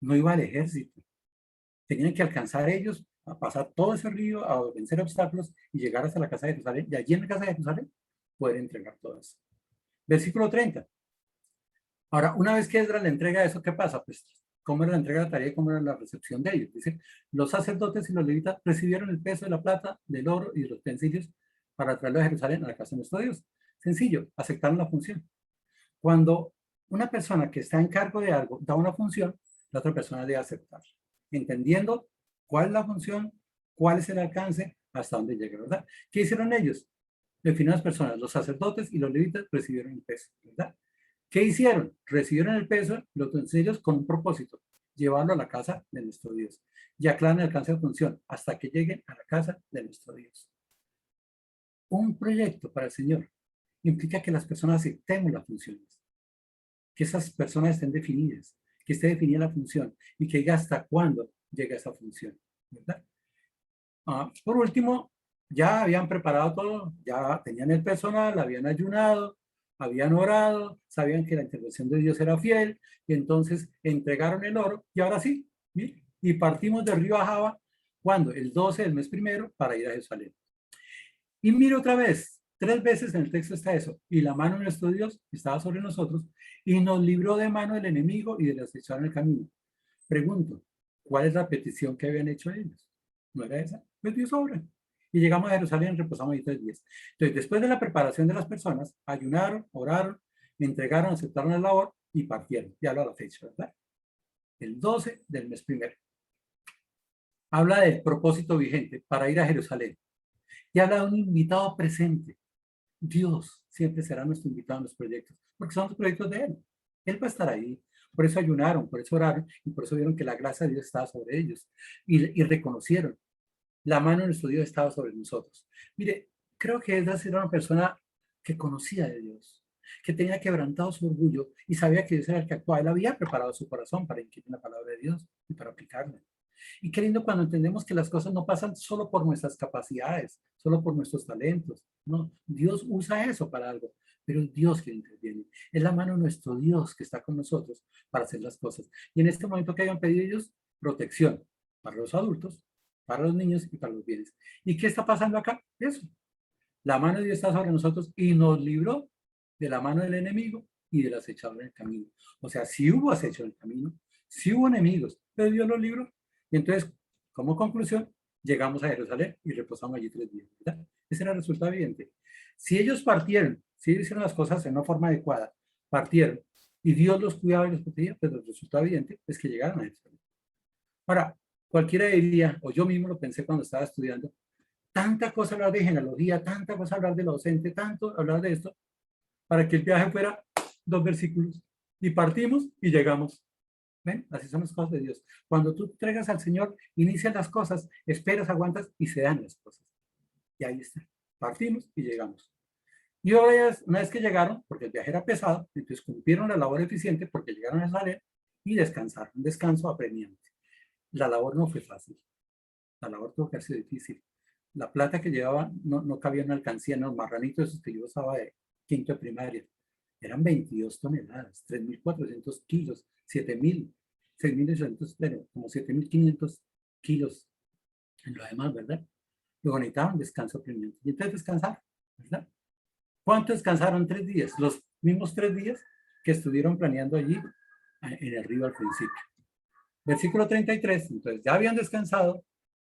no iba el ejército. Tenían que alcanzar ellos a pasar todo ese río, a vencer obstáculos y llegar hasta la casa de Jerusalén. Y allí en la casa de Jerusalén poder entregar todo eso. Versículo 30. Ahora, una vez que Esdras le entrega eso, ¿qué pasa? Pues, ¿cómo era la entrega de la tarea y cómo era la recepción de ellos? Dice, los sacerdotes y los levitas recibieron el peso de la plata, del oro y de los utensilios para traerlo a Jerusalén, a la casa de nuestro Dios. Sencillo, aceptaron la función. Cuando una persona que está en cargo de algo da una función, la otra persona debe aceptar, entendiendo cuál es la función, cuál es el alcance, hasta dónde llega, ¿verdad? ¿Qué hicieron ellos? Definidas personas, los sacerdotes y los levitas recibieron el peso, ¿verdad? ¿Qué hicieron? Recibieron el peso, los utensilios con un propósito, llevarlo a la casa de nuestro Dios. Y aclaran el alcance de función hasta que lleguen a la casa de nuestro Dios. Un proyecto para el Señor implica que las personas aceptemos las funciones, que esas personas estén definidas, que esté definida la función y que diga hasta cuándo llega esa función, ¿verdad? Por último, ya habían preparado todo, ya tenían el personal, habían ayunado, habían orado, sabían que la intervención de Dios era fiel, y entonces entregaron el oro, y ahora sí, ¿sí? Y partimos de Río a Java, ¿cuándo? El 12 del mes primero, para ir a Jerusalén. Y mire otra vez, 3 veces en el texto está eso, y la mano de nuestro Dios estaba sobre nosotros, y nos libró de mano del enemigo y de los que echaron el camino. Pregunto, ¿cuál es la petición que habían hecho ellos? ¿No era esa? Pues Dios obra. Y llegamos a Jerusalén, reposamos ahí 3 días. Entonces, después de la preparación de las personas, ayunaron, oraron, entregaron, aceptaron la labor y partieron. Ya habla la fecha, ¿verdad? El 12 del mes primero. Habla del propósito vigente para ir a Jerusalén. Y habla de un invitado presente. Dios siempre será nuestro invitado en los proyectos, porque son los proyectos de Él. Él va a estar ahí. Por eso ayunaron, por eso oraron y por eso vieron que la gracia de Dios estaba sobre ellos y reconocieron la mano de nuestro Dios estaba sobre nosotros. Mire, creo que Esdras era una persona que conocía de Dios, que tenía quebrantado su orgullo y sabía que Dios era el que actuaba. Él había preparado su corazón para inquirir la palabra de Dios y para aplicarla. Y qué lindo cuando entendemos que las cosas no pasan solo por nuestras capacidades, solo por nuestros talentos. No, Dios usa eso para algo, pero es Dios que interviene. Es la mano de nuestro Dios que está con nosotros para hacer las cosas. Y en este momento que hayan pedido ellos protección para los adultos, para los niños y para los bienes. ¿Y qué está pasando acá? Eso. La mano de Dios está sobre nosotros y nos libró de la mano del enemigo y del acechador en el camino. O sea, si hubo acecho en el camino, si hubo enemigos, pero Dios los libró. Y entonces, como conclusión, llegamos a Jerusalén y reposamos allí 3 días, ¿verdad? Ese era el resultado evidente. Si ellos partieron, si ellos hicieron las cosas en una forma adecuada, partieron, y Dios los cuidaba y los protegía, pues el resultado evidente es que llegaron a Jerusalén. Ahora, cualquiera diría, o yo mismo lo pensé cuando estaba estudiando, tanta cosa hablar de genealogía, tanta cosa hablar de lo docente, tanto hablar de esto, para que el viaje fuera 2 versículos. Y partimos y llegamos. ¿Ven? Así son las cosas de Dios. Cuando tú entregas al Señor, inicias las cosas, esperas, aguantas y se dan las cosas. Y ahí está. Partimos y llegamos. Y ahora, una vez que llegaron, porque el viaje era pesado, entonces cumplieron la labor eficiente porque llegaron a Jerusalén y descansaron. Un descanso apremiante. La labor no fue fácil. La labor tuvo que haber sido difícil. La plata que llevaba no cabía en alcancía, en los marranitos esos que yo usaba de quinto de primaria. Eran 22 toneladas, 3.400 kilos, 7.000, 6.800, bueno, como 7.500 kilos en lo demás, ¿verdad? Luego necesitaban descanso apremiante. Y entonces descansaron, ¿verdad? ¿Cuánto descansaron? 3 días. mismos 3 días que estuvieron planeando allí en el río al principio. Versículo 33, entonces ya habían descansado,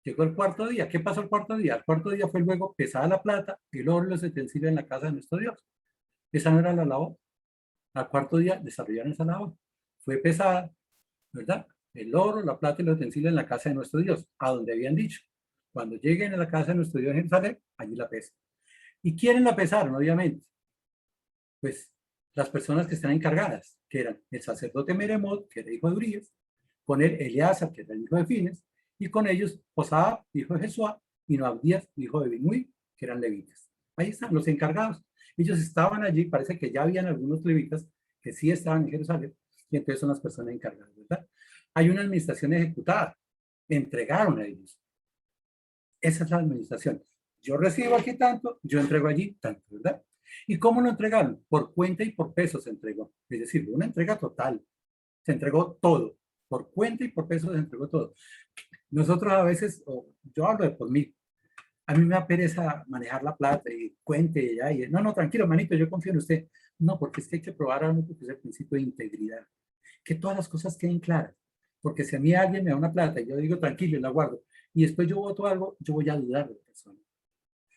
llegó el cuarto día. ¿Qué pasó el cuarto día? El cuarto día fue luego pesada la plata, el oro y los utensilios en la casa de nuestro Dios. Esa no era la labor. Al cuarto día desarrollaron esa labor. Fue pesada, ¿verdad? El oro, la plata y los utensilios en la casa de nuestro Dios, a donde habían dicho. Cuando lleguen a la casa de nuestro Dios en Jerusalén, allí la pesan. ¿Y quiénes la pesaron? Obviamente, pues las personas que están encargadas, que eran el sacerdote Meremot, que era hijo de Urías, con él Eleazar, que era el hijo de Fines, y con ellos Josab, hijo de Jesuá, y Noabdías, hijo de Binui, que eran levitas. Ahí están los encargados. Ellos estaban allí, parece que ya habían algunos levitas que sí estaban en Jerusalén, y entonces son las personas encargadas, ¿verdad? Hay una administración ejecutada, entregaron a ellos. Esa es la administración. Yo recibo aquí tanto, yo entrego allí tanto, ¿verdad? ¿Y cómo lo entregaron? Por cuenta y por peso se entregó. Es decir, una entrega total. Se entregó todo. Por cuenta y por peso se entregó todo. Nosotros a veces, yo hablo de por mí, a mí me da pereza manejar la plata y cuente ya. Y, no, no, tranquilo, manito, yo confío en usted. No, porque es que hay que probar algo que es el principio de integridad. Que todas las cosas queden claras. Porque si a mí alguien me da una plata y yo digo tranquilo y la guardo, y después yo voto algo, yo voy a dudar de la persona.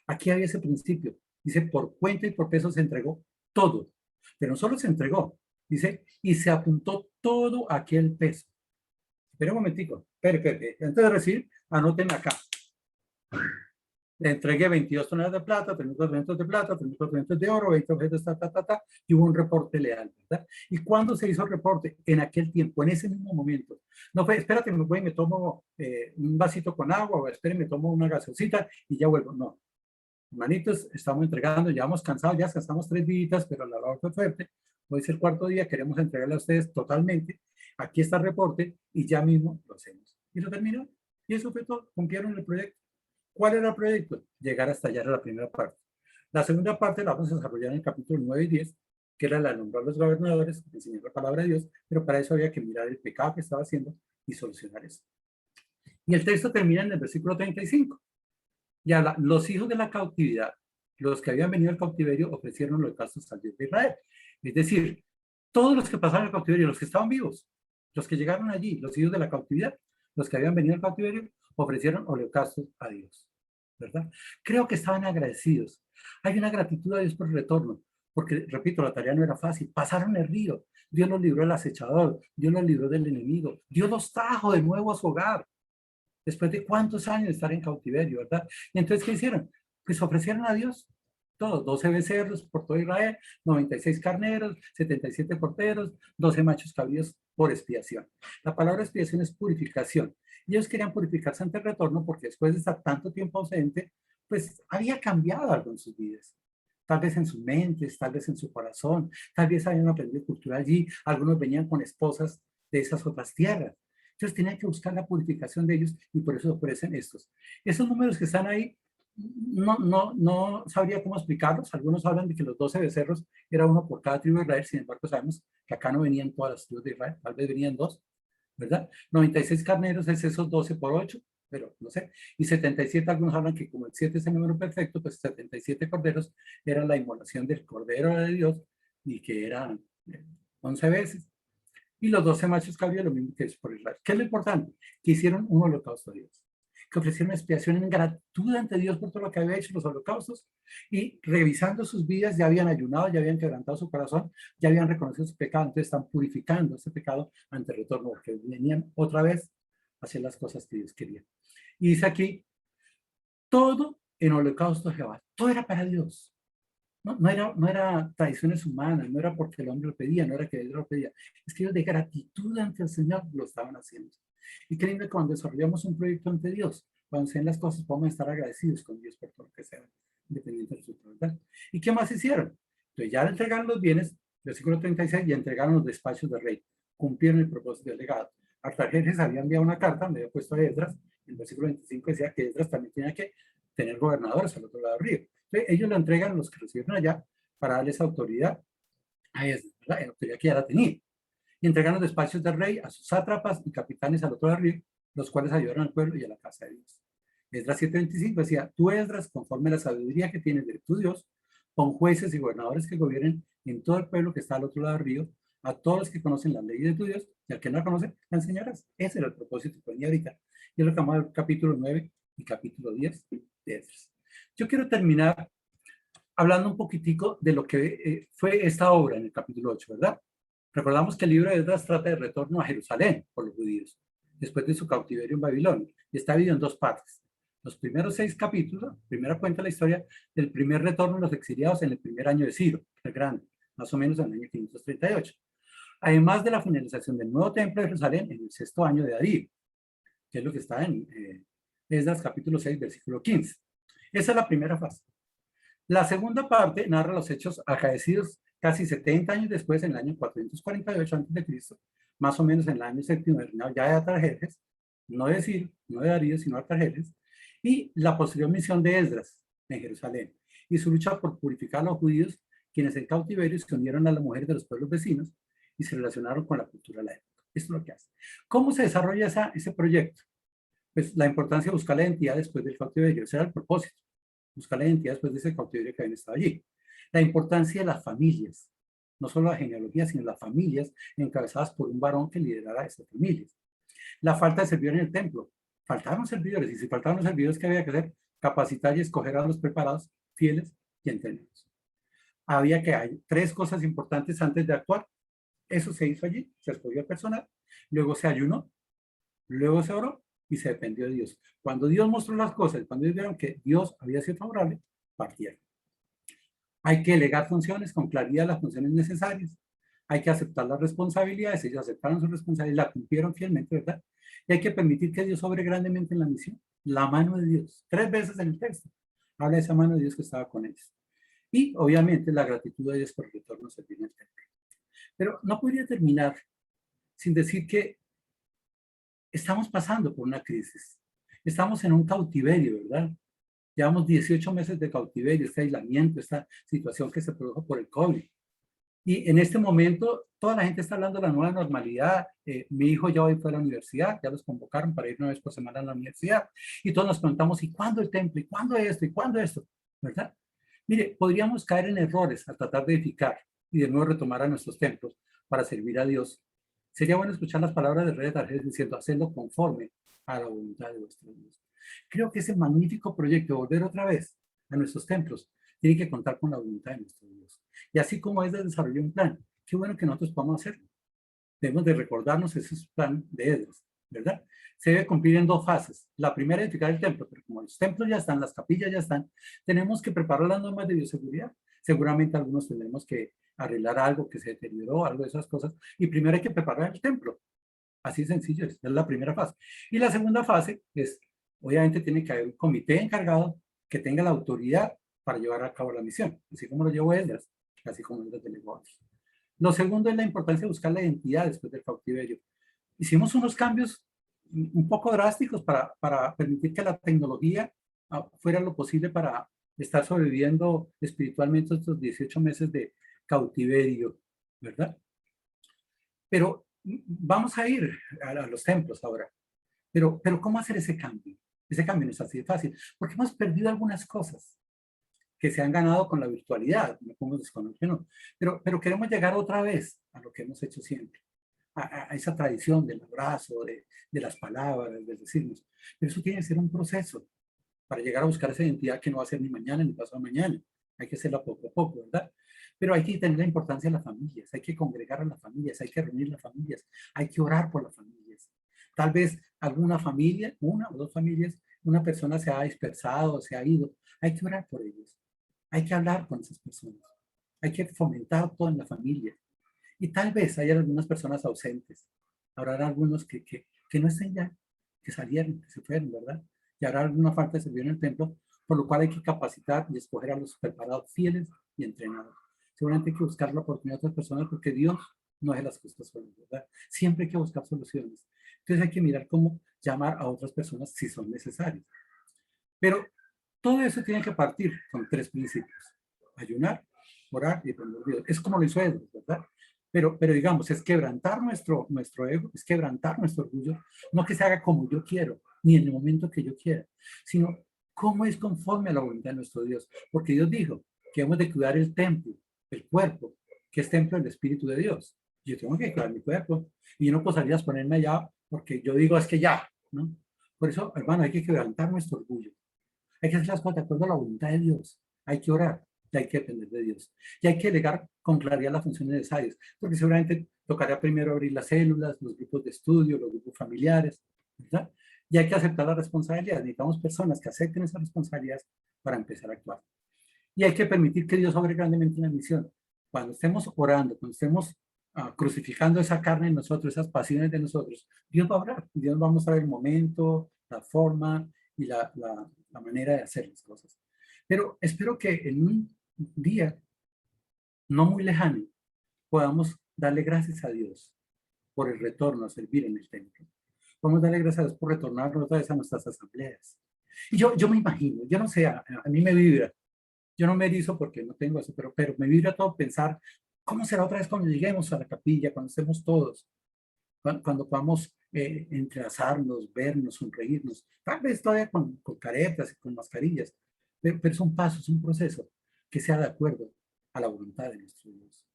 Aquí había ese principio. Dice, por cuenta y por peso se entregó todo. Pero no solo se entregó, dice, y se apuntó todo aquel peso. Espera un momentico. Espere. Antes de recibir, anoten acá. Le entregué 22 toneladas de plata, 32 elementos de plata, 34 elementos de oro, 20 objetos, y hubo un reporte leal, ¿verdad? ¿Y cuándo se hizo el reporte? En aquel tiempo, en ese mismo momento. No fue, espérate, me tomo un vasito con agua, o espere, me tomo una gaseosita y ya vuelvo. No. Hermanitos, estamos entregando, ya hemos cansado, ya descansamos 3 días, pero la labor fue fuerte. Hoy es el cuarto día, queremos entregarle a ustedes totalmente. Aquí está el reporte y ya mismo lo hacemos. Y lo terminó. Y eso fue todo. Cumplieron el proyecto. ¿Cuál era el proyecto? Llegar hasta allá era la primera parte. La segunda parte la vamos a desarrollar en el capítulo 9 y 10, que era la de nombrar los gobernadores, enseñar la palabra de Dios, pero para eso había que mirar el pecado que estaba haciendo y solucionar eso. Y el texto termina en el versículo 35. Y habla, los hijos de la cautividad, los que habían venido al cautiverio, ofrecieron los gastos al Dios de Israel. Es decir, todos los que pasaron al cautiverio, los que estaban vivos, los que llegaron allí, los hijos de la cautividad, los que habían venido al cautiverio, ofrecieron holocaustos a Dios, ¿verdad? Creo que estaban agradecidos. Hay una gratitud a Dios por el retorno, porque, repito, la tarea no era fácil. Pasaron el río, Dios los libró del acechador, Dios los libró del enemigo, Dios los trajo de nuevo a su hogar. Después de cuántos años de estar en cautiverio, ¿verdad? Y entonces, ¿qué hicieron? Pues ofrecieron a Dios todos, 12 becerros por todo Israel, 96 carneros, 77 corderos, 12 machos cabríos por expiación. La palabra expiación es purificación. Y ellos querían purificarse ante el retorno porque después de estar tanto tiempo ausente, pues había cambiado algo en sus vidas. Tal vez en sus mentes, tal vez en su corazón, tal vez habían aprendido cultura allí, algunos venían con esposas de esas otras tierras. Entonces tenían que buscar la purificación de ellos y por eso ofrecen estos. Esos números que están ahí, no sabría cómo explicarlos. Algunos hablan de que los 12 becerros era uno por cada tribu de Israel, sin embargo sabemos que acá no venían todas las tribus de Israel, tal vez venían 2, ¿verdad? 96 carneros es esos 12 por 8, pero no sé. Y 77, algunos hablan que como el 7 es el número perfecto, pues 77 corderos era la inmolación del cordero de Dios y que eran 11 veces. Y los 12 machos cabríos lo mismo que es por Israel. ¿Qué es lo importante? Que hicieron un holocausto a Dios. Que ofrecieron expiación en gratitud ante Dios por todo lo que había hecho los holocaustos. Y revisando sus vidas, ya habían ayunado, ya habían quebrantado su corazón, ya habían reconocido su pecado. Entonces están purificando ese pecado ante el retorno, porque venían otra vez a hacer las cosas que Dios quería. Y dice aquí, todo en holocausto de Jehová. Todo era para Dios. No era tradiciones humanas, no era porque el hombre lo pedía, no era que Dios lo pedía. Es que ellos de gratitud ante el Señor lo estaban haciendo. Y creen que cuando desarrollamos un proyecto ante Dios, cuando se den las cosas, podemos estar agradecidos con Dios por todo lo que sea, independiente de su voluntad. ¿Y qué más hicieron? Entonces ya le entregaron los bienes, versículo 36, y entregaron los despachos del rey. Cumplieron el propósito del legado. Artajerjes había enviado una carta, me había puesto a Esdras, en el versículo 25 decía que Esdras también tenía que tener gobernadores al otro lado del río. Entonces, ellos lo entregan a los que recibieron allá para darles autoridad a Esdras, la autoridad que ya la tenía. Y entregan los despachos del rey a sus sátrapas y capitanes al otro lado del río, los cuales ayudaron al pueblo y a la casa de Dios. Esdras 7:25 decía, tú Esdras, conforme a la sabiduría que tienes de tu Dios, Pon jueces y gobernadores que gobiernen en todo el pueblo que está al otro lado del río, a todos los que conocen las leyes de tu Dios, y al que no la conoce, la enseñarás. Ese era el propósito que venía ahorita. Y es lo que vamos a ver capítulo 9 y capítulo 10 de Esdras. Yo quiero terminar hablando un poquitico de lo que fue esta obra en el capítulo 8, ¿verdad? Recordamos que el libro de Esdras trata de retorno a Jerusalén por los judíos, después de su cautiverio en Babilonia, y está dividido en dos partes. Los primeros 6 capítulos, primero cuenta la historia del primer retorno de los exiliados en el primer año de Ciro, el Grande, más o menos en el año 538. Además de la finalización del nuevo templo de Jerusalén en el 6º año de Darío, que es lo que está en Esdras capítulo 6, versículo 15. Esa es la primera fase. La segunda parte narra los hechos acaecidos casi 70 años después, en el año 448 a.C., más o menos en el año 7º del reinado ya de Artajerjes, no de Ciro, no de Darío, sino Artajerjes, y la posterior misión de Esdras en Jerusalén, y su lucha por purificar a los judíos, quienes en cautiverio se unieron a las mujeres de los pueblos vecinos y se relacionaron con la cultura de la época. Esto es lo que hace. ¿Cómo se desarrolla ese proyecto? Pues la importancia de buscar la identidad después del cautiverio, ese era el propósito, buscar la identidad después de ese cautiverio que habían estado allí. La importancia de las familias, no solo la genealogía, sino las familias encabezadas por un varón que liderara esas familias. La falta de servidores en el templo, faltaban servidores, y si faltaban los servidores, ¿qué había que hacer? Capacitar y escoger a los preparados, fieles y entrenados. Había que hay 3 cosas importantes antes de actuar. Eso se hizo allí, se escogió el personal, luego se ayunó, luego se oró y se dependió de Dios. Cuando Dios mostró las cosas, cuando ellos vieron que Dios había sido favorable, partieron. Hay que delegar funciones con claridad, las funciones necesarias. Hay que aceptar las responsabilidades. Ellos aceptaron su responsabilidad, la cumplieron fielmente, ¿verdad? Y hay que permitir que Dios obre grandemente en la misión. La mano de Dios. 3 veces en el texto habla de esa mano de Dios que estaba con ellos. Y obviamente la gratitud de Dios por el retorno a servir en el templo. Pero no podría terminar sin decir que estamos pasando por una crisis. Estamos en un cautiverio, ¿verdad? Llevamos 18 meses de cautiverio, este aislamiento, esta situación que se produjo por el COVID. Y en este momento, toda la gente está hablando de la nueva normalidad. Mi hijo ya hoy fue a la universidad, ya los convocaron para ir 1 vez por semana a la universidad. Y todos nos preguntamos, ¿y cuándo el templo? ¿Y cuándo esto? ¿Y cuándo esto? ¿Verdad? Mire, podríamos caer en errores al tratar de edificar y de nuevo retomar a nuestros templos para servir a Dios. Sería bueno escuchar las palabras del rey de Tarjes diciendo, hacerlo conforme a la voluntad de vuestro Dios. Creo que ese magnífico proyecto de volver otra vez a nuestros templos tiene que contar con la voluntad de nuestro Dios. Y así como Esdras desarrolló un plan, qué bueno que nosotros podamos hacerlo. Debemos de recordarnos ese plan de Esdras, ¿verdad? Se debe cumplir en 2 fases. La primera, edificar el templo, pero como los templos ya están, las capillas ya están, tenemos que preparar las normas de bioseguridad. Seguramente algunos tendremos que arreglar algo que se deterioró, algo de esas cosas. Y primero hay que preparar el templo. Así de sencillo es la primera fase. Y la segunda fase es, obviamente tiene que haber un comité encargado que tenga la autoridad para llevar a cabo la misión, así como lo llevó Esdras, así como Esdras delegó a otros. Lo segundo es la importancia de buscar la identidad después del cautiverio. Hicimos unos cambios un poco drásticos para permitir que la tecnología fuera lo posible para estar sobreviviendo espiritualmente estos 18 meses de cautiverio, ¿verdad? Pero vamos a ir a los templos ahora. Pero ¿cómo hacer ese cambio? Ese cambio no es así de fácil, porque hemos perdido algunas cosas que se han ganado con la virtualidad, no podemos desconocer, no. Pero queremos llegar otra vez a lo que hemos hecho siempre, a esa tradición del abrazo, de las palabras, de decirnos. Pero eso tiene que ser un proceso para llegar a buscar esa identidad que no va a ser ni mañana ni pasado mañana. Hay que hacerla poco a poco, ¿verdad? Pero hay que tener la importancia de las familias, hay que congregar a las familias, hay que reunir las familias, hay que orar por las familias. Tal vez alguna familia, 1 o 2 familias, una persona se ha dispersado, se ha ido. Hay que orar por ellos. Hay que hablar con esas personas. Hay que fomentar todo en la familia. Y tal vez haya algunas personas ausentes. Habrá algunos que no estén ya, que salieron, que se fueron, ¿verdad? Y habrá alguna falta de servicio en el templo, por lo cual hay que capacitar y escoger a los preparados, fieles y entrenados. Seguramente hay que buscar la oportunidad de otras personas porque Dios no es las cosas solas, ¿verdad? Siempre hay que buscar soluciones. Entonces hay que mirar cómo llamar a otras personas si son necesarias. Pero todo eso tiene que partir con 3 principios. Ayunar, orar y depender de Dios. Es como lo hizo Edward, ¿verdad? Pero digamos, es quebrantar nuestro ego, es quebrantar nuestro orgullo, no que se haga como yo quiero, ni en el momento que yo quiera, sino cómo es conforme a la voluntad de nuestro Dios. Porque Dios dijo que hemos de cuidar el templo, el cuerpo, que es templo del Espíritu de Dios. Yo tengo que cuidar mi cuerpo y yo no puedo salir a ponerme allá porque yo digo es que ya, ¿no? Por eso, hermano, hay que quebrantar nuestro orgullo. Hay que hacer las cosas de acuerdo a la voluntad de Dios. Hay que orar y hay que depender de Dios. Y hay que delegar con claridad las funciones necesarias, porque seguramente tocará primero abrir las células, los grupos de estudio, los grupos familiares, ¿verdad? Y hay que aceptar la responsabilidad. Necesitamos personas que acepten esas responsabilidades para empezar a actuar. Y hay que permitir que Dios obre grandemente en la misión. Cuando estemos orando, cuando estemos crucificando esa carne en nosotros, esas pasiones de nosotros, Dios va a obrar. Dios va a mostrar el momento, la forma y la manera de hacer las cosas. Pero espero que en un día no muy lejano podamos darle gracias a Dios por el retorno a servir en el templo. Podemos darle gracias a Dios por retornar otra vez a nuestras asambleas. Y yo me imagino, yo no sé, a mí me vibra. Yo no me erizo porque no tengo eso, pero me vibra todo pensar cómo será otra vez cuando lleguemos a la capilla, cuando estemos todos, cuando podamos entrelazarnos, vernos, sonreírnos, tal vez todavía con caretas y con mascarillas, pero es un paso, es un proceso que sea de acuerdo a la voluntad de nuestro Dios.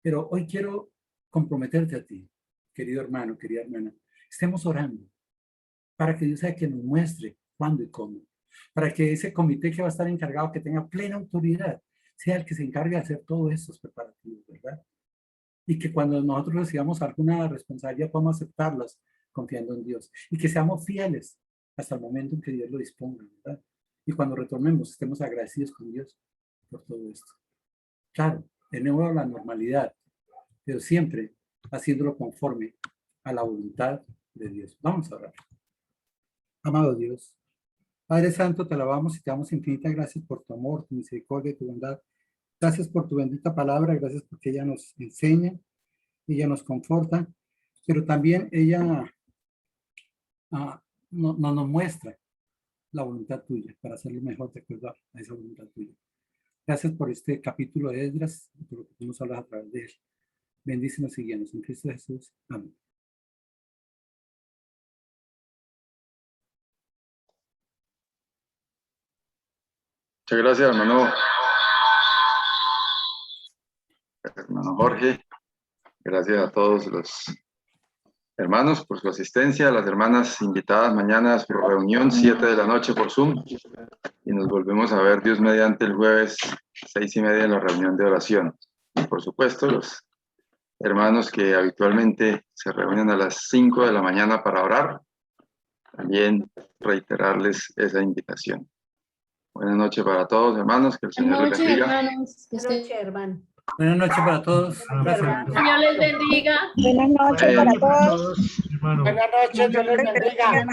Pero hoy quiero comprometerte a ti, querido hermano, querida hermana, estemos orando para que Dios sea quien nos muestre cuándo y cómo, para que ese comité que va a estar encargado, que tenga plena autoridad, sea el que se encargue de hacer todos estos preparativos, ¿verdad? Y que cuando nosotros recibamos alguna responsabilidad podamos aceptarlas confiando en Dios y que seamos fieles hasta el momento en que Dios lo disponga, ¿verdad? Y cuando retornemos estemos agradecidos con Dios por todo esto. Claro, de nuevo la normalidad, pero siempre haciéndolo conforme a la voluntad de Dios. Vamos a orar. Amado Dios, Padre Santo, te alabamos y te damos infinitas gracias por tu amor, tu misericordia y tu bondad. Gracias por tu bendita palabra, gracias porque ella nos enseña, ella nos conforta, pero también ella nos muestra la voluntad tuya para hacerlo mejor de acuerdo a esa voluntad tuya. Gracias por este capítulo de Esdras, por lo que tú nos hablas a través de él. Bendícenos y guíanos en Cristo Jesús. Amén.
Muchas gracias, hermano Jorge. Gracias a todos los hermanos por su asistencia, a las hermanas invitadas mañana a su reunión, 7 de la noche por Zoom. Y nos volvemos a ver, Dios mediante, el jueves, 6:30 en la reunión de oración. Y por supuesto, los hermanos que habitualmente se reúnen a las 5 de la mañana para orar, también reiterarles esa invitación. Buenas noches para todos, hermanos. Que el Señor les bendiga.
Hermanos. Buenas noches, hermano.
Buenas noches para todos. Gracias.
Señor les bendiga.
Buenas noches para todos.
Buenas noches, Dios les bendiga.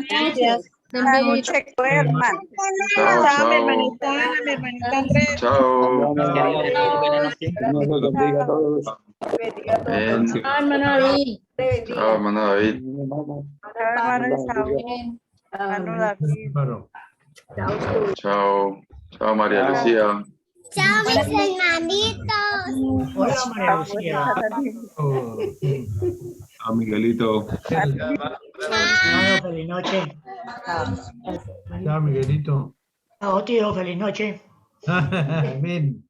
Gracias. Buenas noches, hermano.
Chao,
Chao,
chao.
mi hermanita Andrés.
Chao.
bendiga a todos.
Amén.
Hermano David.
Chao, hermano David.
Hermano Isao. Hermano David.
Chao. Chao, María Lucía.
Chao, mis hermanitos.
Hola, María Lucía.
A Miguelito.
Hermano, feliz noche.
Chao, Miguelito.
Chao, tío, feliz noche.
Amén.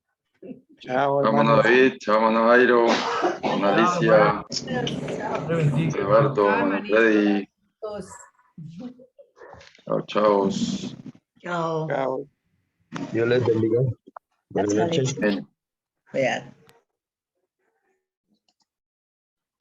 Chao, hermano David. Chao, hermano Jairo. Hermana Alicia. Eduardo. Hermano Freddy. Chao, chao.
Chao.
Dios les bendiga. Buenas noches.
Amén.
Vean.